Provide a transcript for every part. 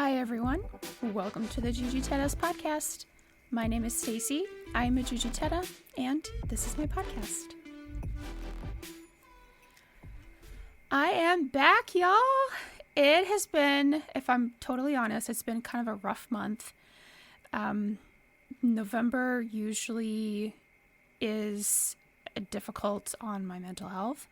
Hi everyone, welcome to the Jiu Jitsu podcast. My name is Stacy, I am a Jiu Jitsu and this is my podcast. I am back, y'all. It has been, if I'm totally honest, it's been kind of a rough month. November usually is difficult on my mental health,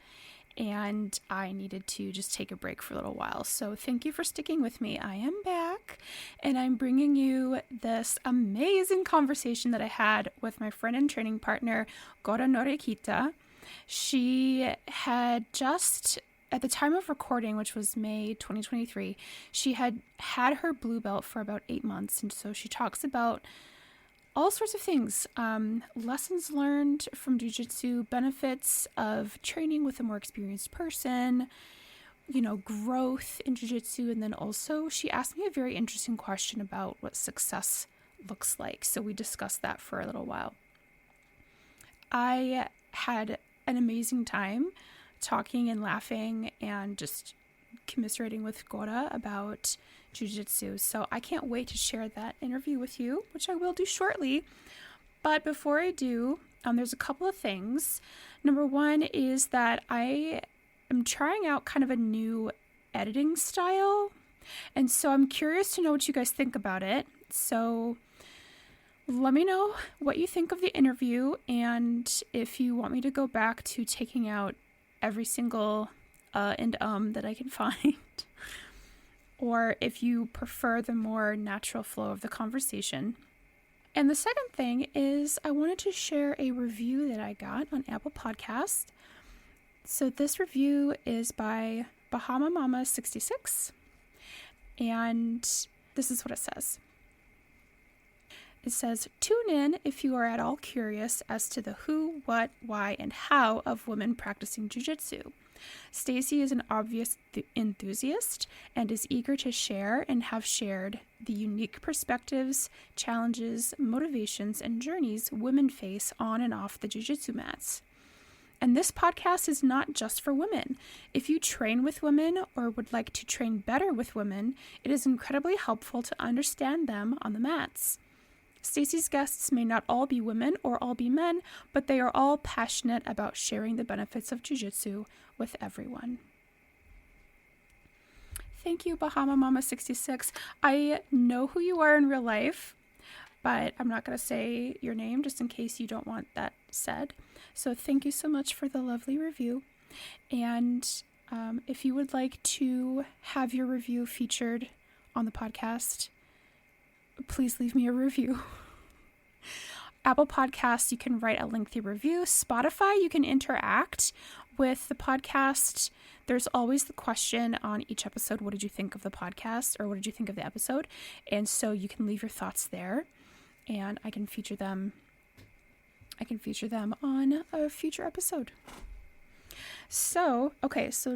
and I needed to just take a break for a little while. So thank you for sticking with me. I am back, and I'm bringing you this amazing conversation that I had with my friend and training partner, Guoda Noreikyte. She had just, at the time of recording, which was May 2023, she had her blue belt for about 8 months. And so she talks about all sorts of things, lessons learned from Jiu Jitsu, benefits of training with a more experienced person, growth in Jiu Jitsu. And then also she asked me a very interesting question about what success looks like. So we discussed that for a little while. I had an amazing time talking and laughing and just commiserating with Guoda about Jiu Jitsu. So I can't wait to share that interview with you, which I will do shortly. But before I do, there's a couple of things. Number one is that I am trying out kind of a new editing style. And so I'm curious to know what you guys think about it. So let me know what you think of the interview, and if you want me to go back to taking out every single that I can find, or if you prefer the more natural flow of the conversation. And the second thing is I wanted to share a review that I got on Apple Podcasts. So this review is by Bahama Mama 66, and this is what it says. It says, tune in if you are at all curious as to the who, what, why, and how of women practicing Jiu Jitsu. Stacy is an obvious enthusiast and is eager to share and have shared the unique perspectives, challenges, motivations, and journeys women face on and off the Jiu Jitsu mats. And this podcast is not just for women. If you train with women or would like to train better with women, it is incredibly helpful to understand them on the mats. Stacy's guests may not all be women or all be men, but they are all passionate about sharing the benefits of Jiu Jitsu with everyone. Thank you, Bahama Mama 66. I know who you are in real life, but I'm not going to say your name just in case you don't want that said. So thank you so much for the lovely review. And if you would like to have your review featured on the podcast, please leave me a review. Apple Podcasts, you can write a lengthy review. Spotify, you can interact with the podcast. There's always the question on each episode, what did you think of the podcast, or what did you think of the episode? And so you can leave your thoughts there, and I can feature them on a future episode. So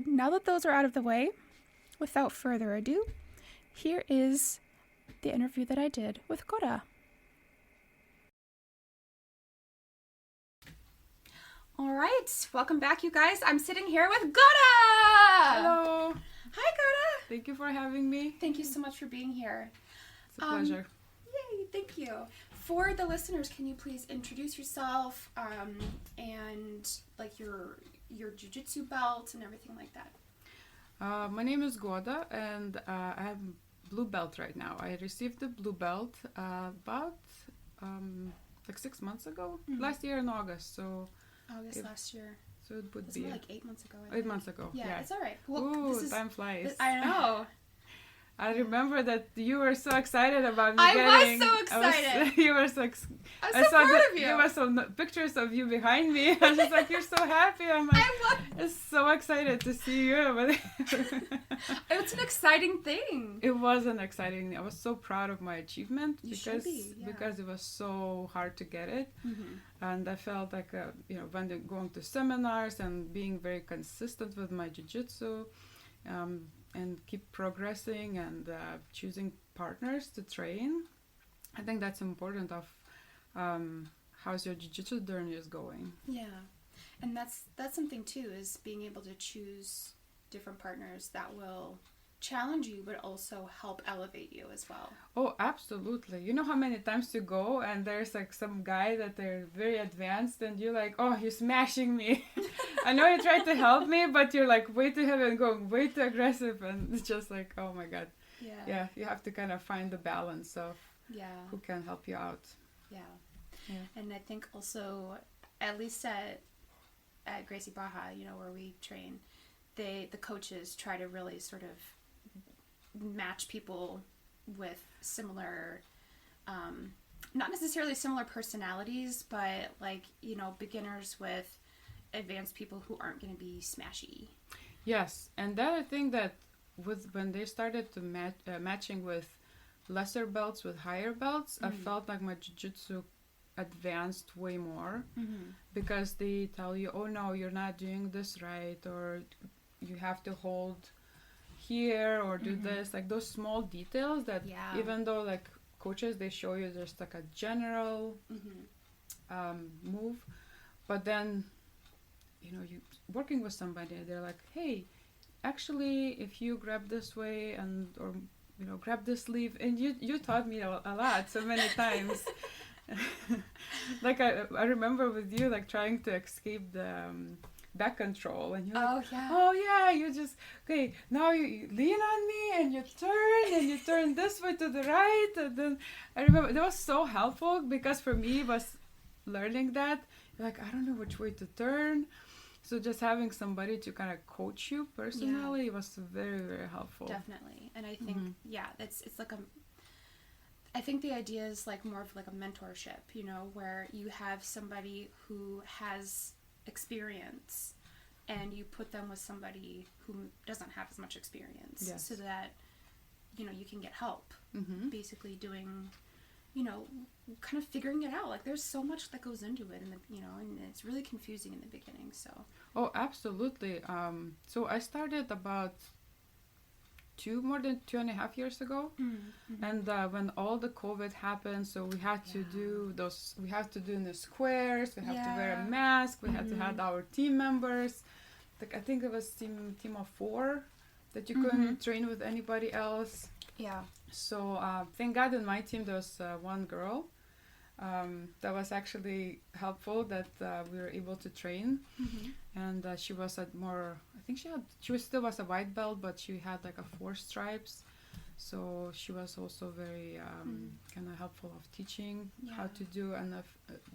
now that those are out of the way, without further ado, here is the interview that I did with Guoda. All right, welcome back, you guys. I'm sitting here with Guoda. Hello. Hi, Guoda. Thank you for having me. Thank you so much for being here. It's a pleasure. Yay, thank you. For the listeners, can you please introduce yourself and like your jiu-jitsu belt and everything like that? My name is Guoda, and I have blue belt right now. I received the blue belt about 6 months ago, last year in August. So last year. So it would be like 8 months ago. 8 months ago. Yeah, it's all right. Well, ooh, time flies. I know. I remember that you were so excited about me I was so excited. You were so excited. I'm so proud of you. There were some pictures of you behind me. I was just like, you're so happy. I'm like, I'm so excited to see you. It's an exciting thing. It was an exciting thing. I was so proud of my achievement because it was so hard to get it. Mm-hmm. And I felt like, when going to seminars and being very consistent with my jiu-jitsu, and keep progressing and choosing partners to train. I think that's important of how's your jiu-jitsu journey is going. Yeah, and that's something too, is being able to choose different partners that will challenge you, but also help elevate you as well. Oh, absolutely. You know how many times you go and there's like some guy that they're very advanced and you're like, oh, you're smashing me. I know you tried to help me, but you're like way too heavy and going way too aggressive. And it's just like, oh my God. Yeah, you have to kind of find the balance of who can help you out. Yeah. And I think also, at least at Gracie Baja, you know, where we train, the coaches try to really sort of match people with similar, not necessarily similar personalities, but like, you know, beginners with advanced people who aren't going to be smashy. Yes, and the other thing that when they started to matching with lesser belts with higher belts, I felt like my jiu-jitsu advanced way more because they tell you, oh no, you're not doing this right, or you have to hold here or do this, like those small details that even though like coaches, they show you just like a general move, but then, you know, you working with somebody, they're like, hey, actually if you grab this way and or you know grab this sleeve, and you taught me a lot so many times. Like I remember with you like trying to escape the back control, and you're like, oh yeah, you just, okay, now you lean on me and you turn this way to the right, and then I remember that was so helpful because for me it was learning that, like, I don't know which way to turn, so just having somebody to kind of coach you personally was very, very helpful. Definitely. And I think it's like I think the idea is like more of like a mentorship, you know, where you have somebody who has experience and you put them with somebody who doesn't have as much experience, so that, you know, you can get help. Basically doing, you know, kind of figuring it out. Like there's so much that goes into it, and you know, and it's really confusing in the beginning. So oh, absolutely. So I started about more than 2.5 years ago, and when all the COVID happened, so we had to do those, we have to do in the squares, we have to wear a mask, we had to have our team members, like I think it was team of 4 that you couldn't train with anybody else. So thank God in my team there was one girl that was actually helpful, that we were able to train, and she was at more, I think she still was a white belt, but she had like a 4 stripes, so she was also very kind of helpful of teaching how to do, and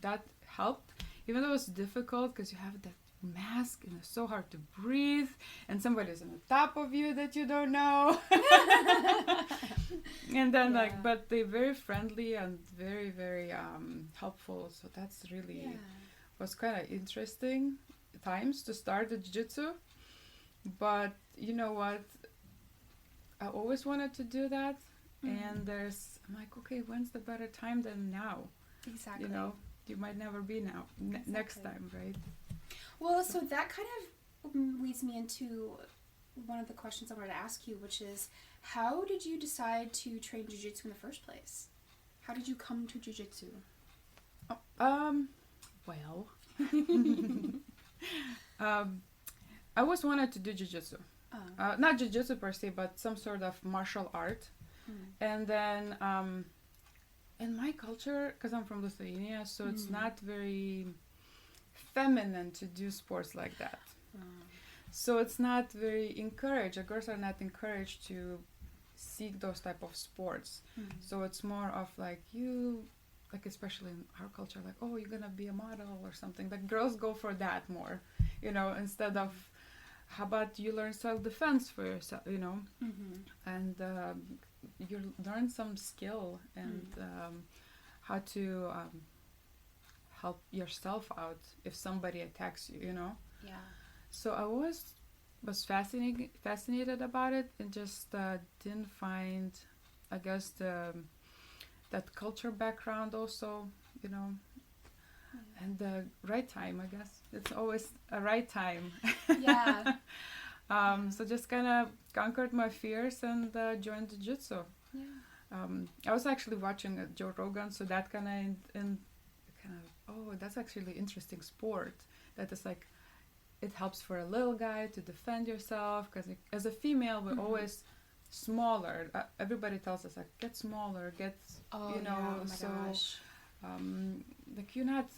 that helped, even though it was difficult because you have that mask and it's so hard to breathe and somebody's on the top of you that you don't know. And then like, but they're very friendly and very, very helpful, so that's really was kind of interesting times to start the jiu-jitsu. But you know what, I always wanted to do that, and I'm like, okay, when's the better time than now? Exactly. You know, you might never be now. Next time, right? Well, so that kind of leads me into one of the questions I wanted to ask you, which is, how did you decide to train jiu-jitsu in the first place? How did you come to jiu-jitsu? Well, I always wanted to do jiu-jitsu. Not jiu-jitsu per se, but some sort of martial art. And then in my culture, because I'm from Lithuania, so it's not very feminine to do sports like that. So it's not very encouraged. Girls are not encouraged to seek those type of sports. So it's more of like you, like especially in our culture, like, oh, you're gonna be a model or something. Like girls go for that more, you know, instead of how about you learn self-defense for yourself, you know, and you learn some skill and how to help yourself out if somebody attacks you, you know. So I always was fascinated about it, and just didn't find, I guess, that culture background also, you know, and the right time, I guess. It's always a right time. So just kind of conquered my fears and joined jiu-jitsu. I was actually watching Joe Rogan, so that kind of oh, that's actually interesting sport. That is like, it helps for a little guy to defend yourself, because as a female we always smaller. Everybody tells us like get smaller, get Gosh. Like you're not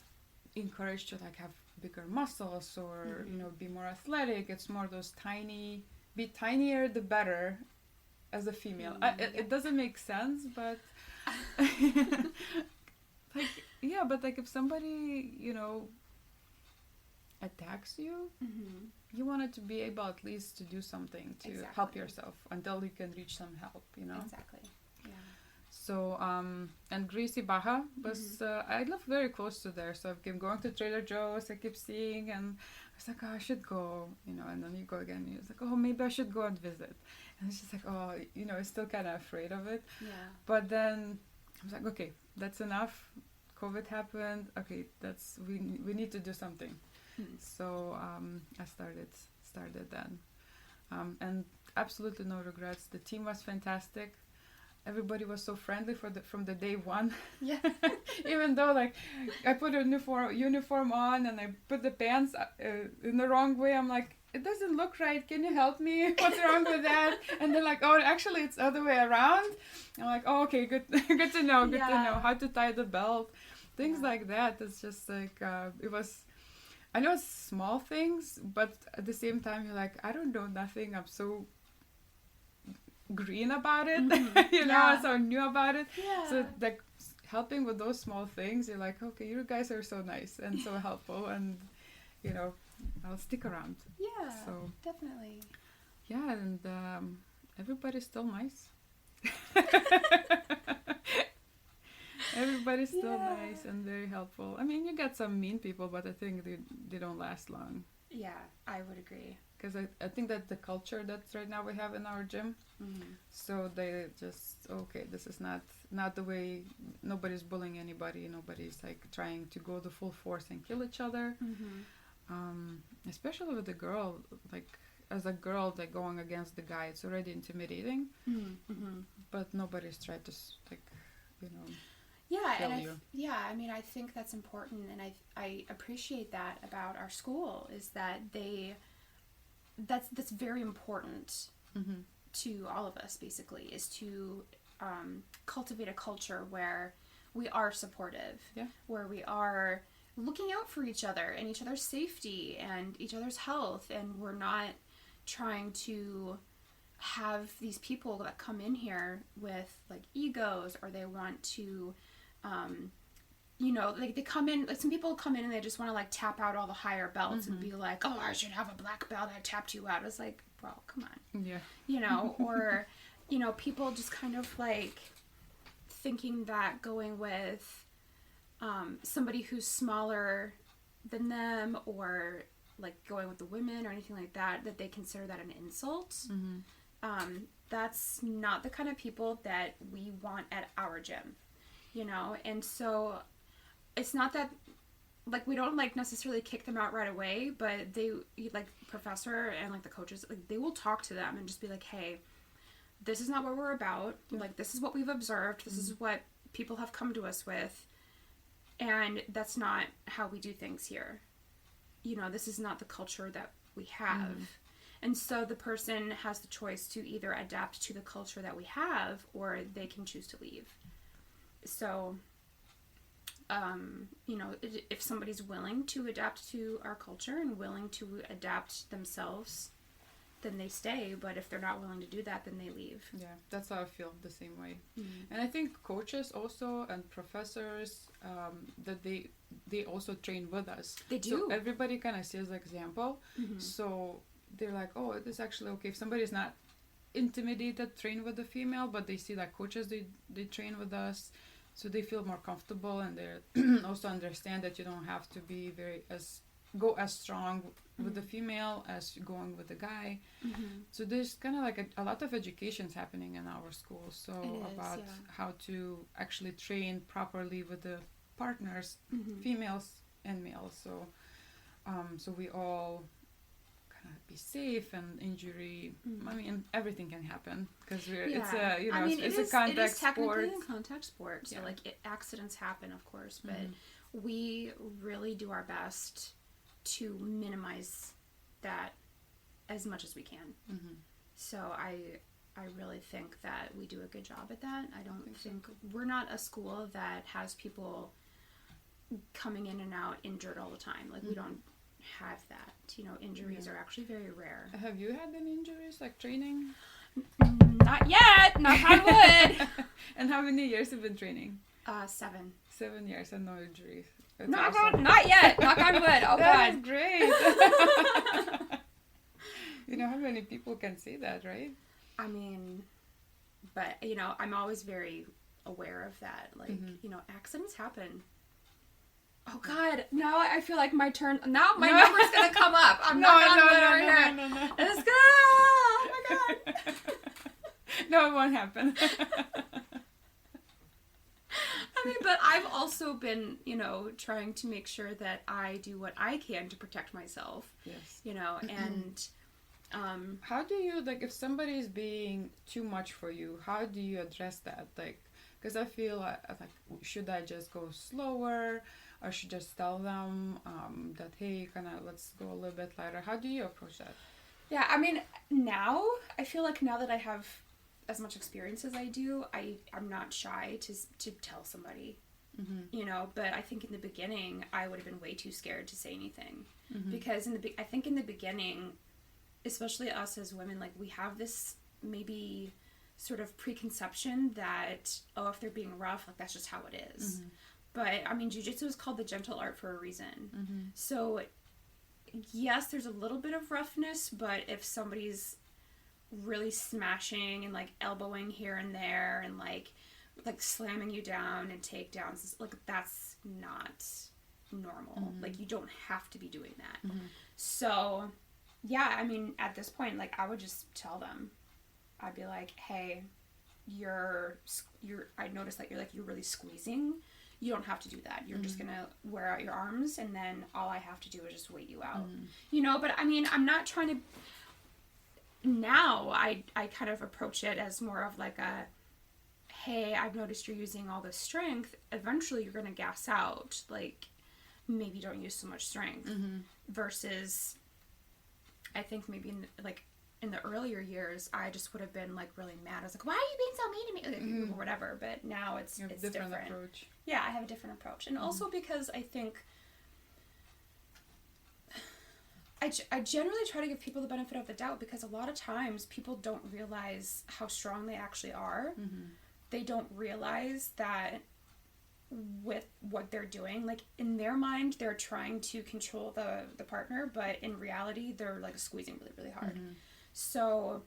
encouraged to like have bigger muscles or be more athletic. It's more those be tinier the better as a female. It doesn't make sense, but but like if somebody attacks you, you want it to be able at least to do something to help yourself until you can reach some help, Exactly. Yeah. So, and Greasy Baja was, I live very close to there, so I keep going to Trader Joe's, I keep seeing, and I was like, oh, I should go, and then you go again, and you're like, oh, maybe I should go and visit. And it's just like, oh, I'm still kind of afraid of it. Yeah. But then I was like, okay, that's enough. COVID happened. Okay, we need to do something. So I started then. And absolutely no regrets. The team was fantastic. Everybody was so friendly from the day one. Yeah. Even though like I put a uniform on and I put the pants in the wrong way, I'm like, it doesn't look right. Can you help me? What's wrong with that? And they're like, oh, actually it's the other way around. I'm like, oh, okay, good to know. Good to know how to tie the belt, things like that. It's just like it was. I know it's small things, but at the same time, you're like, I don't know nothing. I'm so green about it, so new about it. Yeah. So like helping with those small things, you're like, okay, you guys are so nice and so helpful, and I'll stick around. Yeah. So definitely. Yeah, and everybody's still nice. Everybody's still nice and very helpful. I mean, you get some mean people, but I think they don't last long. Yeah, I would agree. Because I think that the culture that right now we have in our gym, so they just, okay, this is not the way, nobody's bullying anybody, nobody's like trying to go the full force and kill each other. Especially with the girl, like as a girl, like going against the guy, it's already intimidating. But nobody's tried to like, Yeah, and I mean, I think that's important, and I appreciate that about our school, is that that's very important to all of us, basically, is to cultivate a culture where we are supportive, where we are looking out for each other and each other's safety and each other's health, and we're not trying to have these people that come in here with like egos, or they want to like they come in, like some people come in and they just want to like tap out all the higher belts and be like, oh, I should have a black belt, I tapped you out. It's like, bro, come on. Or people just kind of like thinking that going with somebody who's smaller than them, or like going with the women or anything like that they consider that an insult. That's not the kind of people that we want at our gym, and so it's not that like we don't like necessarily kick them out right away, but they, like professor and like the coaches, like they will talk to them and just be like, hey, this is not what we're about. Like, this is what we've observed, this is what people have come to us with, and that's not how we do things here. This is not the culture that we have. And so the person has the choice to either adapt to the culture that we have, or they can choose to leave. So, if somebody's willing to adapt to our culture and willing to adapt themselves, then they stay. But if they're not willing to do that, then they leave. Yeah, that's how I feel, the same way. And I think coaches also and professors, that they also train with us. They do. So everybody kind of sees the example. So they're like, oh, it is actually okay if somebody's not intimidated, train with the female, but they see like coaches, they train with us, so they feel more comfortable, and they also understand that you don't have to be go as strong with the female as going with the guy. So there's kind of like a lot of education's happening in our school, so about how to actually train properly with the partners, females and males, so we all be safe, and injury, I mean, everything can happen because it's a contact sport. It is technically a contact sport, so like accidents happen, of course, but we really do our best to minimize that as much as we can. So I I really think that we do a good job at that. I don't think we're not a school that has people coming in and out injured all the time. Like, we don't have that. You know, injuries are actually very rare. Have you had any injuries, like training? Not yet. Knock on wood. And how many years have you been training? 7. 7 years and no injuries. That's Not yet. Knock on wood. Oh, that God. is great. You know how many people can say that, right? I mean, but, you know, I'm always very aware of that. Like, you know, accidents happen. Oh, God. Now I feel like my turn. Now my number's going to come up. I'm not going to over here. No. It's going to. Oh, my God. No, it won't happen. I mean, but I've also been, you know, trying to make sure that I do what I can to protect myself. Yes. You know, and how do you, like, if somebody is being too much for you, how do you address that? Like, because I feel like, should I just go slower, or should I just tell them that, hey, kind of, let's go a little bit lighter? How do you approach that? Yeah, I mean, now, I feel like now that I have as much experience as I do, I'm not shy to tell somebody, you know, but I think in the beginning, I would have been way too scared to say anything. Because I think in the beginning, especially us as women, like, we have this maybe sort of preconception that, oh, if they're being rough, like, that's just how it is. But, I mean, jiu-jitsu is called the gentle art for a reason. So, yes, there's a little bit of roughness, but if somebody's really smashing and, like, elbowing here and there and, like slamming you down and takedowns, like, that's not normal. Like, you don't have to be doing that. So, yeah, I mean, at this point, like, I would just tell them. I'd be like, hey, I noticed that you're really squeezing. You don't have to do that. You're just gonna wear out your arms, and then all I have to do is just wait you out. You know, but I mean, I'm not trying to. Now I kind of approach it as more of like a, hey, I've noticed you're using all this strength. Eventually, you're gonna gas out. Like, maybe don't use so much strength. Versus, I think maybe in the earlier years, I just would have been, like, really mad. I was like, why are you being so mean to me? Or whatever. But now it's different. Approach. Yeah, I have a different approach. And also because I think I generally try to give people the benefit of the doubt, because a lot of times people don't realize how strong they actually are. They don't realize that with what they're doing, like, in their mind, they're trying to control the partner, but in reality, they're, like, squeezing really, really hard. So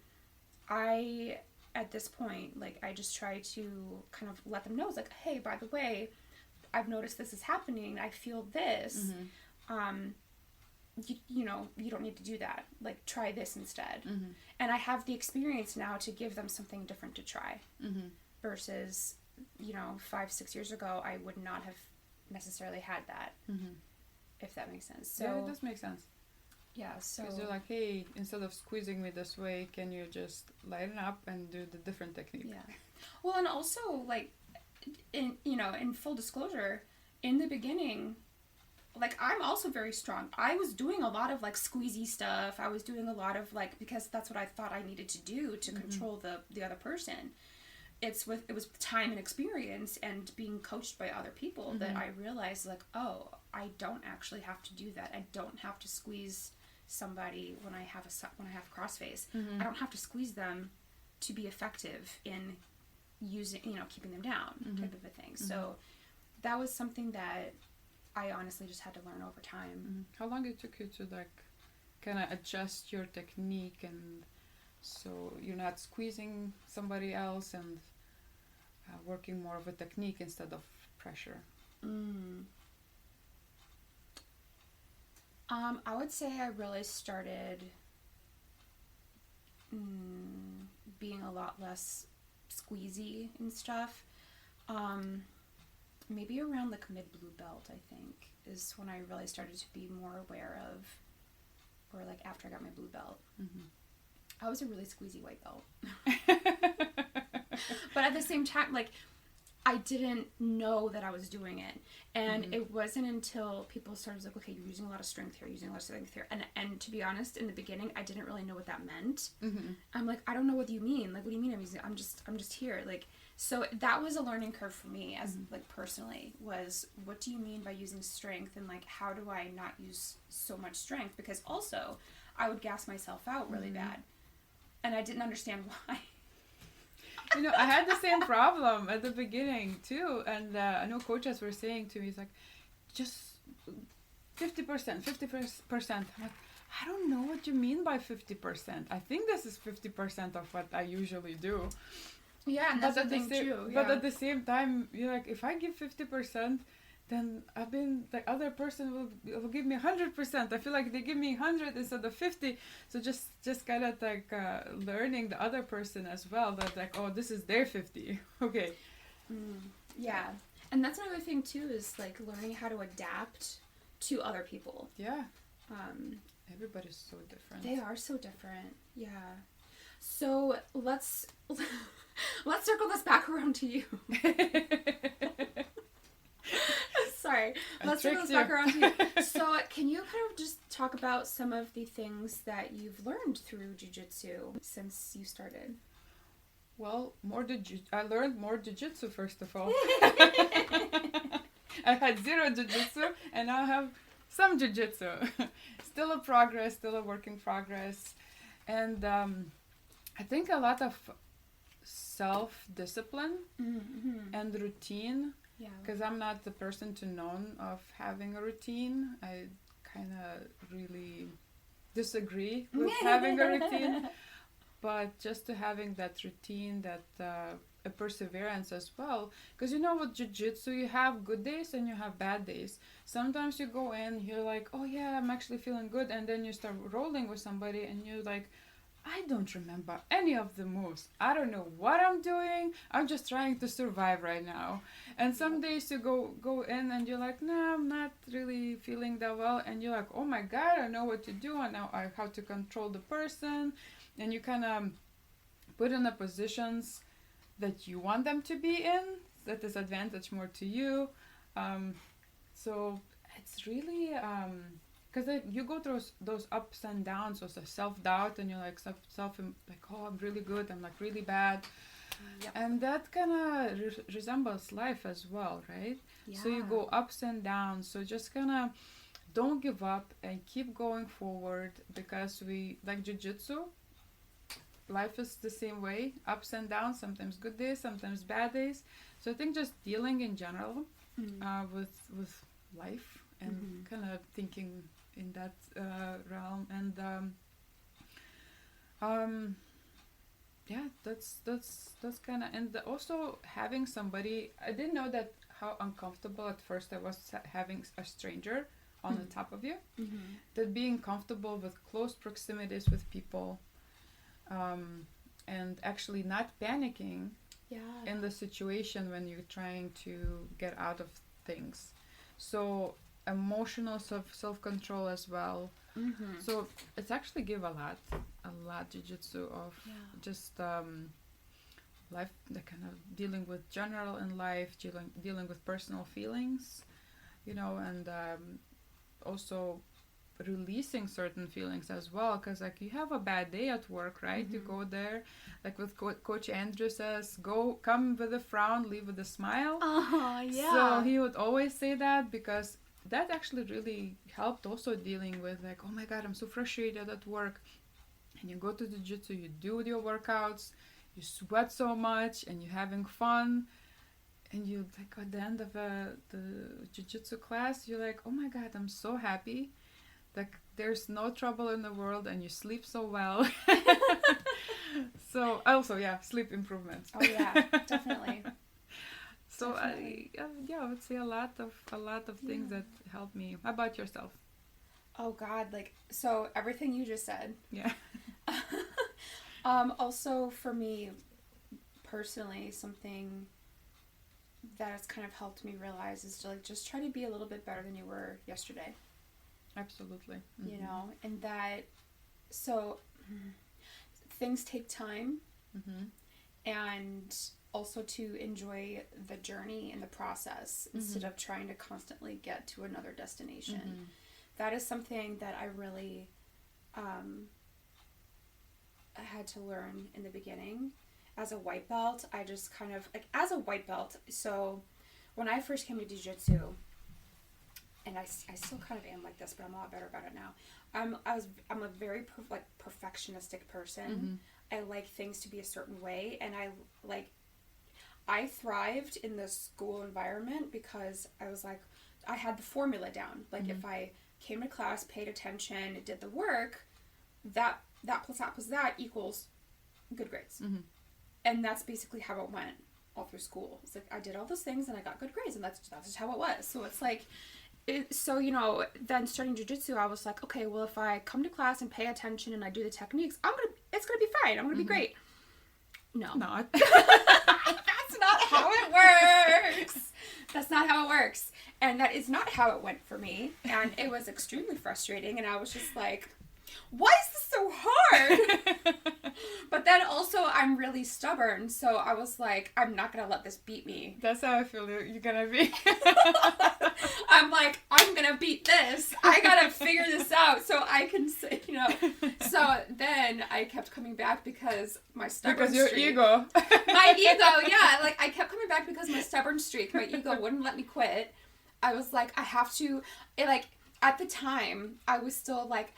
at this point, like, I just try to kind of let them know, it's like, hey, by the way, I've noticed this is happening. I feel this. You know, you don't need to do that. Like, try this instead. And I have the experience now to give them something different to try. Versus, you know, 5-6 years ago, I would not have necessarily had that. If that makes sense. So, yeah, it does make sense. Yeah, so... Because you're like, hey, instead of squeezing me this way, can you just lighten up and do the different technique? Yeah. Well, and also, like, in full disclosure, in the beginning, like, I'm also very strong. I was doing a lot of, like, squeezy stuff. I was doing a lot of, like, because that's what I thought I needed to do to control the other person. It was time and experience and being coached by other people that I realized, like, oh, I don't actually have to do that. I don't have to squeeze somebody when I have crossface. I don't have to squeeze them to be effective in using, you know, keeping them down, type of a thing. So that was something that I honestly just had to learn over time. How long it took you to, like, kind of adjust your technique, and so you're not squeezing somebody else and working more of a technique instead of pressure? I would say I really started being a lot less squeezy and stuff. Maybe around, like, mid-blue belt, I think, is when I really started to be more aware of, or, like, after I got my blue belt. I was a really squeezy white belt. But at the same time, like, I didn't know that I was doing it. And it wasn't until people started like, okay, you're using a lot of strength here, using a lot of strength here. And to be honest, in the beginning, I didn't really know what that meant. I'm like, I don't know what you mean. Like, what do you mean I'm just here? Like, so that was a learning curve for me as like personally, was what do you mean by using strength, and like how do I not use so much strength? Because also I would gas myself out really bad. And I didn't understand why. You know, I had the same problem at the beginning too, and I know coaches were saying to me, "It's like, just 50%, 50%." I'm like, I don't know what you mean by 50%. I think this is 50% of what I usually do. Yeah, and that's the thing too. But at the same time, you're like, if I give 50%, then the other person will give me 100%. I feel like they give me 100 instead of 50. So just kind of like learning the other person as well, that like, oh, this is their 50. Okay. Yeah. And that's another thing too, is like learning how to adapt to other people. Yeah. Everybody's so different. They are so different. Yeah. So let's circle this back around to you. Sorry. Let's circle this back around to you. So can you kind of just talk about some of the things that you've learned through jiu-jitsu since you started? Well, I learned more jiu-jitsu, first of all. I had zero jiu-jitsu, and now I have some jiu-jitsu. Still a progress, still a work in progress. And I think a lot of self-discipline and routine, because I'm not the person to known of having a routine. I kind of really disagree with having a routine, but just to having that routine, that a perseverance as well. Because you know, with jiu-jitsu, you have good days and you have bad days. Sometimes you go in, you're like, oh yeah, I'm actually feeling good, and then you start rolling with somebody and you're like, I don't remember any of the moves. I don't know what I'm doing. I'm just trying to survive right now. And some days you go in and you're like, no, I'm not really feeling that well. And you're like, oh my God, I know what to do. I know how to control the person. And you kind of put in the positions that you want them to be in, that is advantage more to you. So it's really... because you go through those ups and downs, also self-doubt, and you're like like, oh, I'm really good, I'm like really bad. And that kind of resembles life as well, right? So you go ups and downs. So just kind of don't give up and keep going forward, because we, like jiu-jitsu, life is the same way, ups and downs, sometimes good days, sometimes bad days. So I think just dealing in general with life and kind of thinking in that realm, and that's kind of, and also having somebody. I didn't know that how uncomfortable at first I was having a stranger on the top of you. That being comfortable with close proximities with people, and actually not panicking in the situation when you're trying to get out of things. So emotional self-control as well. So it's actually give a lot jiu-jitsu of just life, the kind of dealing with general in life, dealing with personal feelings, you know, and also releasing certain feelings as well, because like you have a bad day at work, right? You go there, like with Coach Andrew says, come with a frown, leave with a smile. So he would always say that, because that actually really helped also dealing with like, oh my God, I'm so frustrated at work. And you go to the jiu-jitsu, you do your workouts, you sweat so much, and you're having fun. And you like at the end of the jiu-jitsu class, you're like, oh my God, I'm so happy. Like there's no trouble in the world, and you sleep so well. So also, sleep improvements. Oh yeah, definitely. So I would say a lot of things that help me. How about yourself? Oh God, like, so everything you just said. Yeah. Also for me personally, something that has kind of helped me realize is to like just try to be a little bit better than you were yesterday. Absolutely. You know, and that, so things take time, and also to enjoy the journey and the process instead of trying to constantly get to another destination. That is something that I really had to learn in the beginning. As a white belt, I just kind of, like, as a white belt, so when I first came to Jiu Jitsu, and I still kind of am like this, but I'm a lot better about it now. I'm a very perfectionistic person. I like things to be a certain way, and I thrived in the school environment because I was like, I had the formula down. Like, if I came to class, paid attention, did the work, that plus that plus that equals good grades. And that's basically how it went all through school. It's like I did all those things and I got good grades, and that's just how it was. So it's like, so, you know, then starting jiu-jitsu, I was like, okay, well, if I come to class and pay attention and I do the techniques, it's gonna be fine. I'm gonna be great. No. Not. That's not how it works. That's not how it works. And that is not how it went for me. And it was extremely frustrating. And I was just like, why is this so hard? But then also I'm really stubborn. So I was like, I'm not going to let this beat me. That's how I feel you're going to be. I'm like, I'm going to beat this. I got to figure this out so I can say, you know. So then I kept coming back because my stubborn streak. Because your ego. My ego, yeah. Like, I kept coming back because my stubborn streak, my ego wouldn't let me quit. I was like, I have to, at the time, I was still like,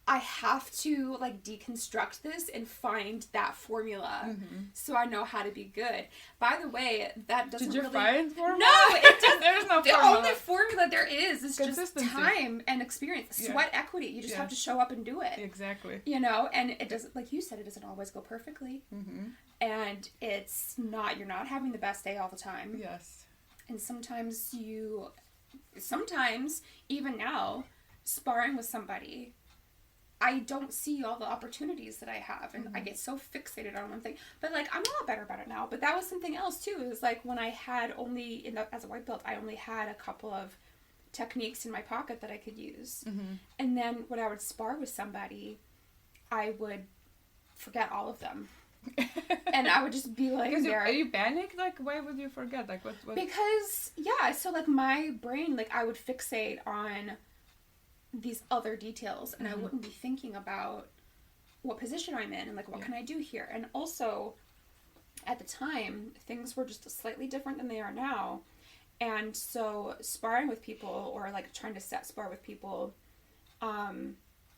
I have to, like, deconstruct this and find that formula so I know how to be good. By the way, that doesn't really... Did you find formula? No, it doesn't. There's no the formula. The only formula there is just time and experience. Yeah. Sweat equity. You just have to show up and do it. Exactly. You know, and it doesn't, like you said, it doesn't always go perfectly. And it's not, you're not having the best day all the time. Yes. And sometimes, even now, sparring with somebody, I don't see all the opportunities that I have, and I get so fixated on one thing. But, like, I'm a lot better about it now. But that was something else too. It was like when I had as a white belt, I only had a couple of techniques in my pocket that I could use. And then when I would spar with somebody, I would forget all of them. And I would just be like, are you panicked? Like, why would you forget? Like, what? Because, yeah, so, like, my brain, like, I would fixate on these other details, and I wouldn't be thinking about what position I'm in and, like, what can I do here. And also, at the time, things were just slightly different than they are now. And so sparring with people, or, like, trying to set spar with people,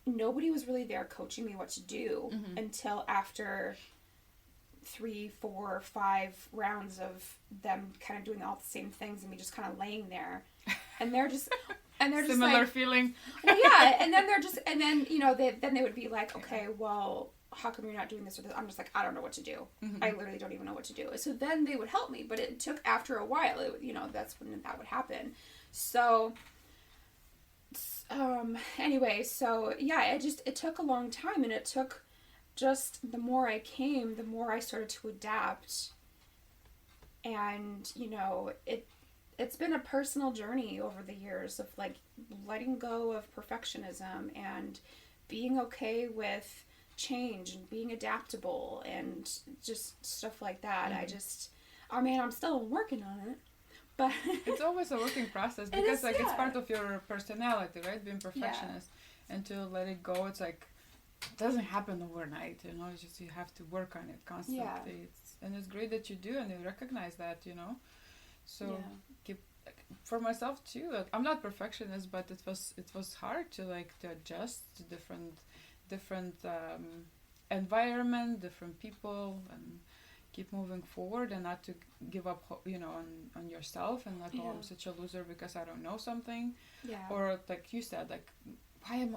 nobody was really there coaching me what to do until after 3, 4, 5 rounds of them kind of doing all the same things and me just kind of laying there. And they're just similar like, feeling. Well, yeah, and then you know, they would be like, okay, well, how come you're not doing this or this? I'm just like, I don't know what to do. I literally don't even know what to do. So then they would help me, but it took, after a while, that's when that would happen. So, anyway, so yeah, it took a long time, and it took just, the more I came, the more I started to adapt. And, you know, it's been a personal journey over the years of, like, letting go of perfectionism and being okay with change and being adaptable and just stuff like that. I'm still working on it, but it's always a working process because it's part of your personality, right? Being perfectionist, and to let it go, it's like, it doesn't happen overnight, you know. It's just, you have to work on it constantly. And it's great that you do, and you recognize that, you know. So for myself too, like, I'm not perfectionist, but it was hard to adjust to different environment, different people, and keep moving forward, and not to give up, you know, on yourself, and like, oh, I'm such a loser because I don't know something, or like you said, like,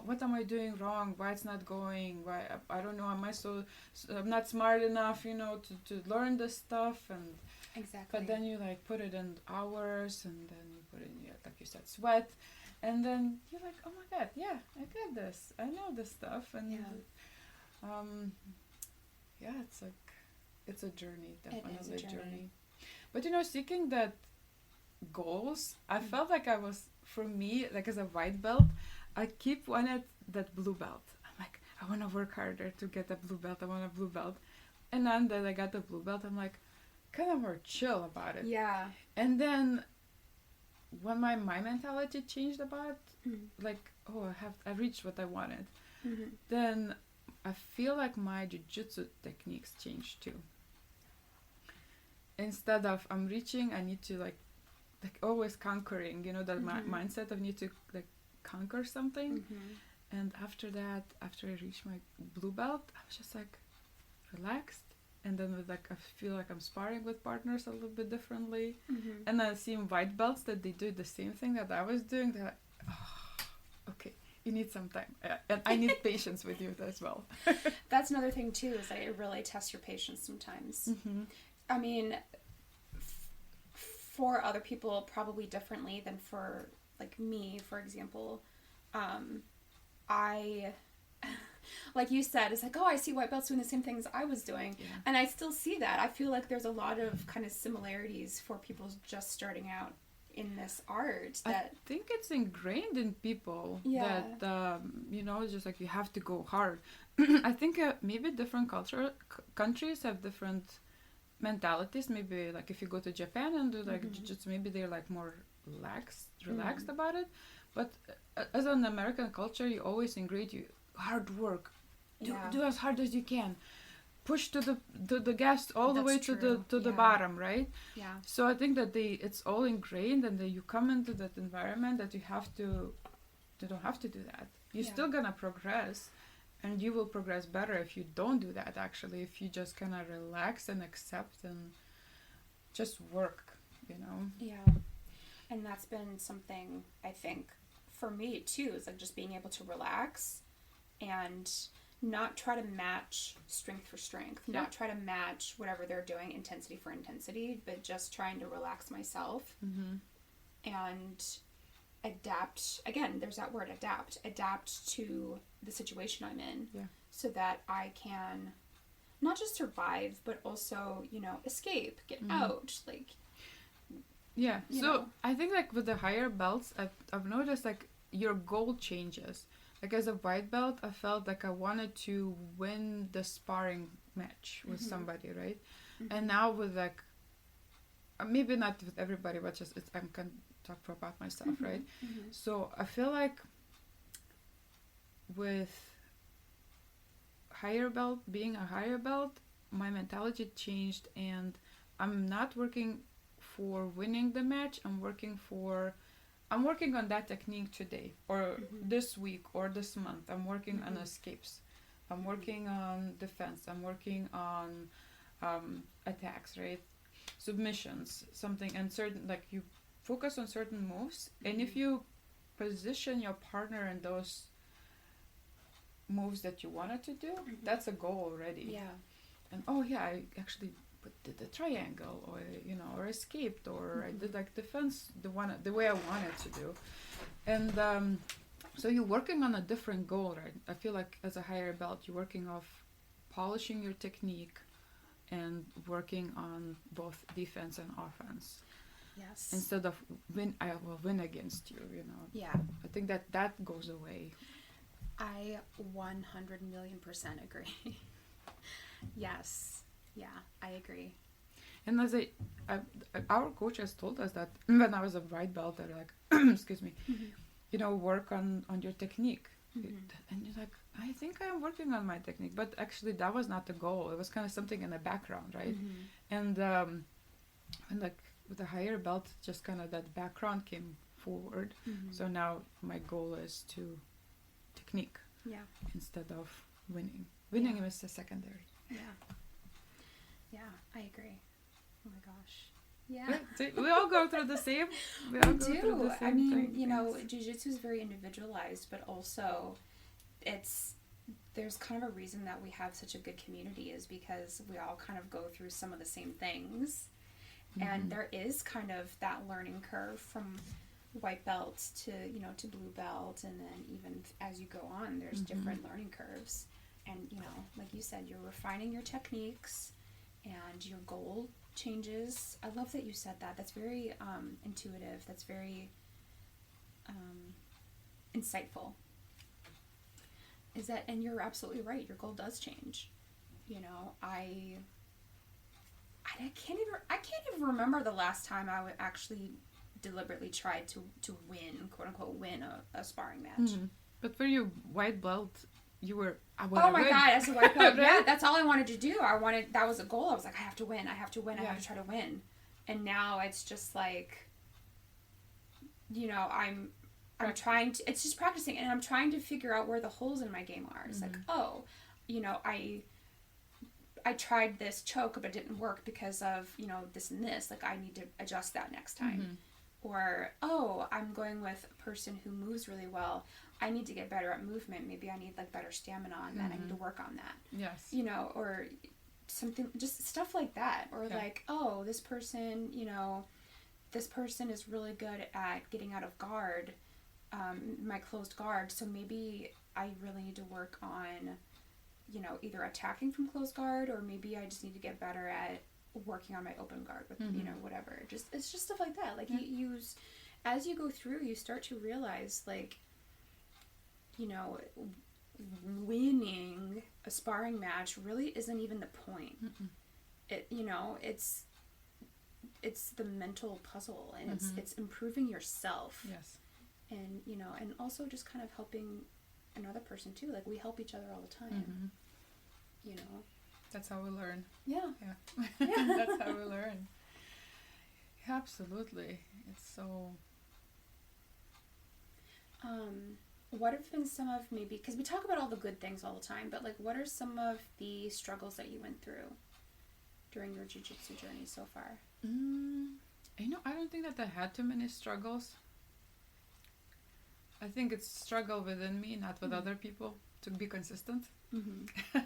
what am I doing wrong? Why it's not going? Why I don't know? I'm not smart enough, you know, to learn this stuff. And exactly. But then you, like, put it in hours, and then you put in, like you said, sweat, and then you're like, oh my god, yeah, I got this. I know this stuff, and it's like, it's a journey, definitely it is a journey. But, you know, seeking that goals, I felt like I was, for me, like, as a white belt, I keep wanted that blue belt. I'm like, I want to work harder to get a blue belt. I want a blue belt. And then that I got the blue belt, I'm like, kind of more chill about it. Yeah. And then when my mentality changed about like, oh, I reached what I wanted, then I feel like my jiu-jitsu techniques changed too. Instead of I'm reaching, I need to like always conquering, you know, that mindset of need to like conquer something. And after that, after I reached my blue belt, I was just like relaxed. And then with like I feel like I'm sparring with partners a little bit differently. And I see white belts that they do the same thing that I was doing. They're like, oh, okay, you need some time, and I need patience with you as well. That's another thing too, is that it really tests your patience sometimes. I mean, for other people probably differently than for like me, for example. I like you said, it's like, oh, I see white belts doing the same things I was doing. Yeah. And I still see that. I feel like there's a lot of kind of similarities for people just starting out in this art. That I think it's ingrained in people that, you know, just like you have to go hard. I think maybe different countries have different mentalities. Maybe like if you go to Japan and do like jiu-jitsu, maybe they're like more relaxed about it. But as an American culture, you always ingrain hard work. Do as hard as you can. Push to the gas all the way to the bottom, right? Yeah. So I think that it's all ingrained, and that you come into that environment that you don't have to do that. You're still gonna progress, and you will progress better if you don't do that. Actually, if you just kind of relax and accept and just work, you know. Yeah. And that's been something I think for me too, is like just being able to relax and not try to match strength for strength, not try to match whatever they're doing intensity for intensity, but just trying to relax myself and adapt. Again, there's that word, adapt to the situation I'm in, so that I can not just survive, but also, you know, escape, get out, like. Yeah, so I think like with the higher belts, I've noticed like your goal changes. Like as a white belt, I felt like I wanted to win the sparring match with somebody, right? And now with like, maybe not with everybody, but just I can talk about myself, right? So I feel like with higher belt, being a higher belt, my mentality changed, and I'm not working for winning the match. I'm working on that technique today, or this week, or this month. I'm working on escapes. I'm working on defense. I'm working on attacks, right? Submissions, something, and certain, like you focus on certain moves, and if you position your partner in those moves that you wanted to do, that's a goal already. Yeah. And I actually did the triangle, or you know, or escaped, or I did like defense the way I wanted to do. And so you're working on a different goal, right? I feel like as a higher belt, you're working off polishing your technique and working on both defense and offense. Yes. Instead of I will win against you, you know. Yeah. I think that goes away. I 100,000,000% agree. Yes. Yeah, I agree. And as our coach has told us that when I was a white belt, they're like, excuse me, you know, work on your technique. And you're like, I think I'm working on my technique, but actually that was not the goal. It was kind of something in the background, right? And like with the higher belt, just kind of that background came forward. So now my goal is to technique, instead of winning. Winning is the secondary. Yeah, I agree. Oh my gosh. Yeah. See, we all go through the same. We do. I mean, you know, jiu-jitsu is very individualized, but also there's kind of a reason that we have such a good community, is because we all kind of go through some of the same things. And there is kind of that learning curve from white belt to, you know, to blue belt, and then even as you go on, there's different learning curves. And, you know, like you said, you're refining your techniques and your goal changes. I love that you said that. That's very intuitive. That's very insightful. And you're absolutely right. Your goal does change. You know, I can't even remember the last time I would actually deliberately tried to win, quote unquote, win a sparring match. Mm-hmm. But for you, white belt, you were. Oh my god, as a white belt, right? Yeah, that's all I wanted to do. That was a goal. I was like, I have to win. I have to win. I have to try to win. And now it's just like, you know, I'm trying to. It's just practicing, and I'm trying to figure out where the holes in my game are. It's like, oh, you know, I tried this choke, but it didn't work because of, you know, this and this. Like, I need to adjust that next time. Or, oh, I'm going with a person who moves really well. I need to get better at movement. Maybe I need, like, better stamina on that. I need to work on that. Yes. You know, or something, just stuff like that. Or, like, oh, this person, you know, this person is really good at getting out of guard, my closed guard. So maybe I really need to work on, you know, either attacking from closed guard, or maybe I just need to get better at working on my open guard with, you know, whatever. It's just stuff like that. Like, you as you go through, you start to realize, like, you know, winning a sparring match really isn't even the point. It, you know, it's the mental puzzle, and it's improving yourself. Yes. And, you know, and also just kind of helping another person too. Like, we help each other all the time. You know, that's how we learn. Yeah. That's how we learn. Absolutely. It's so. What have been some of, maybe, because we talk about all the good things all the time, but, like, what are some of the struggles that you went through during your jiu-jitsu journey so far? You know, I don't think that I had too many struggles. I think it's struggle within me, not with other people, to be consistent.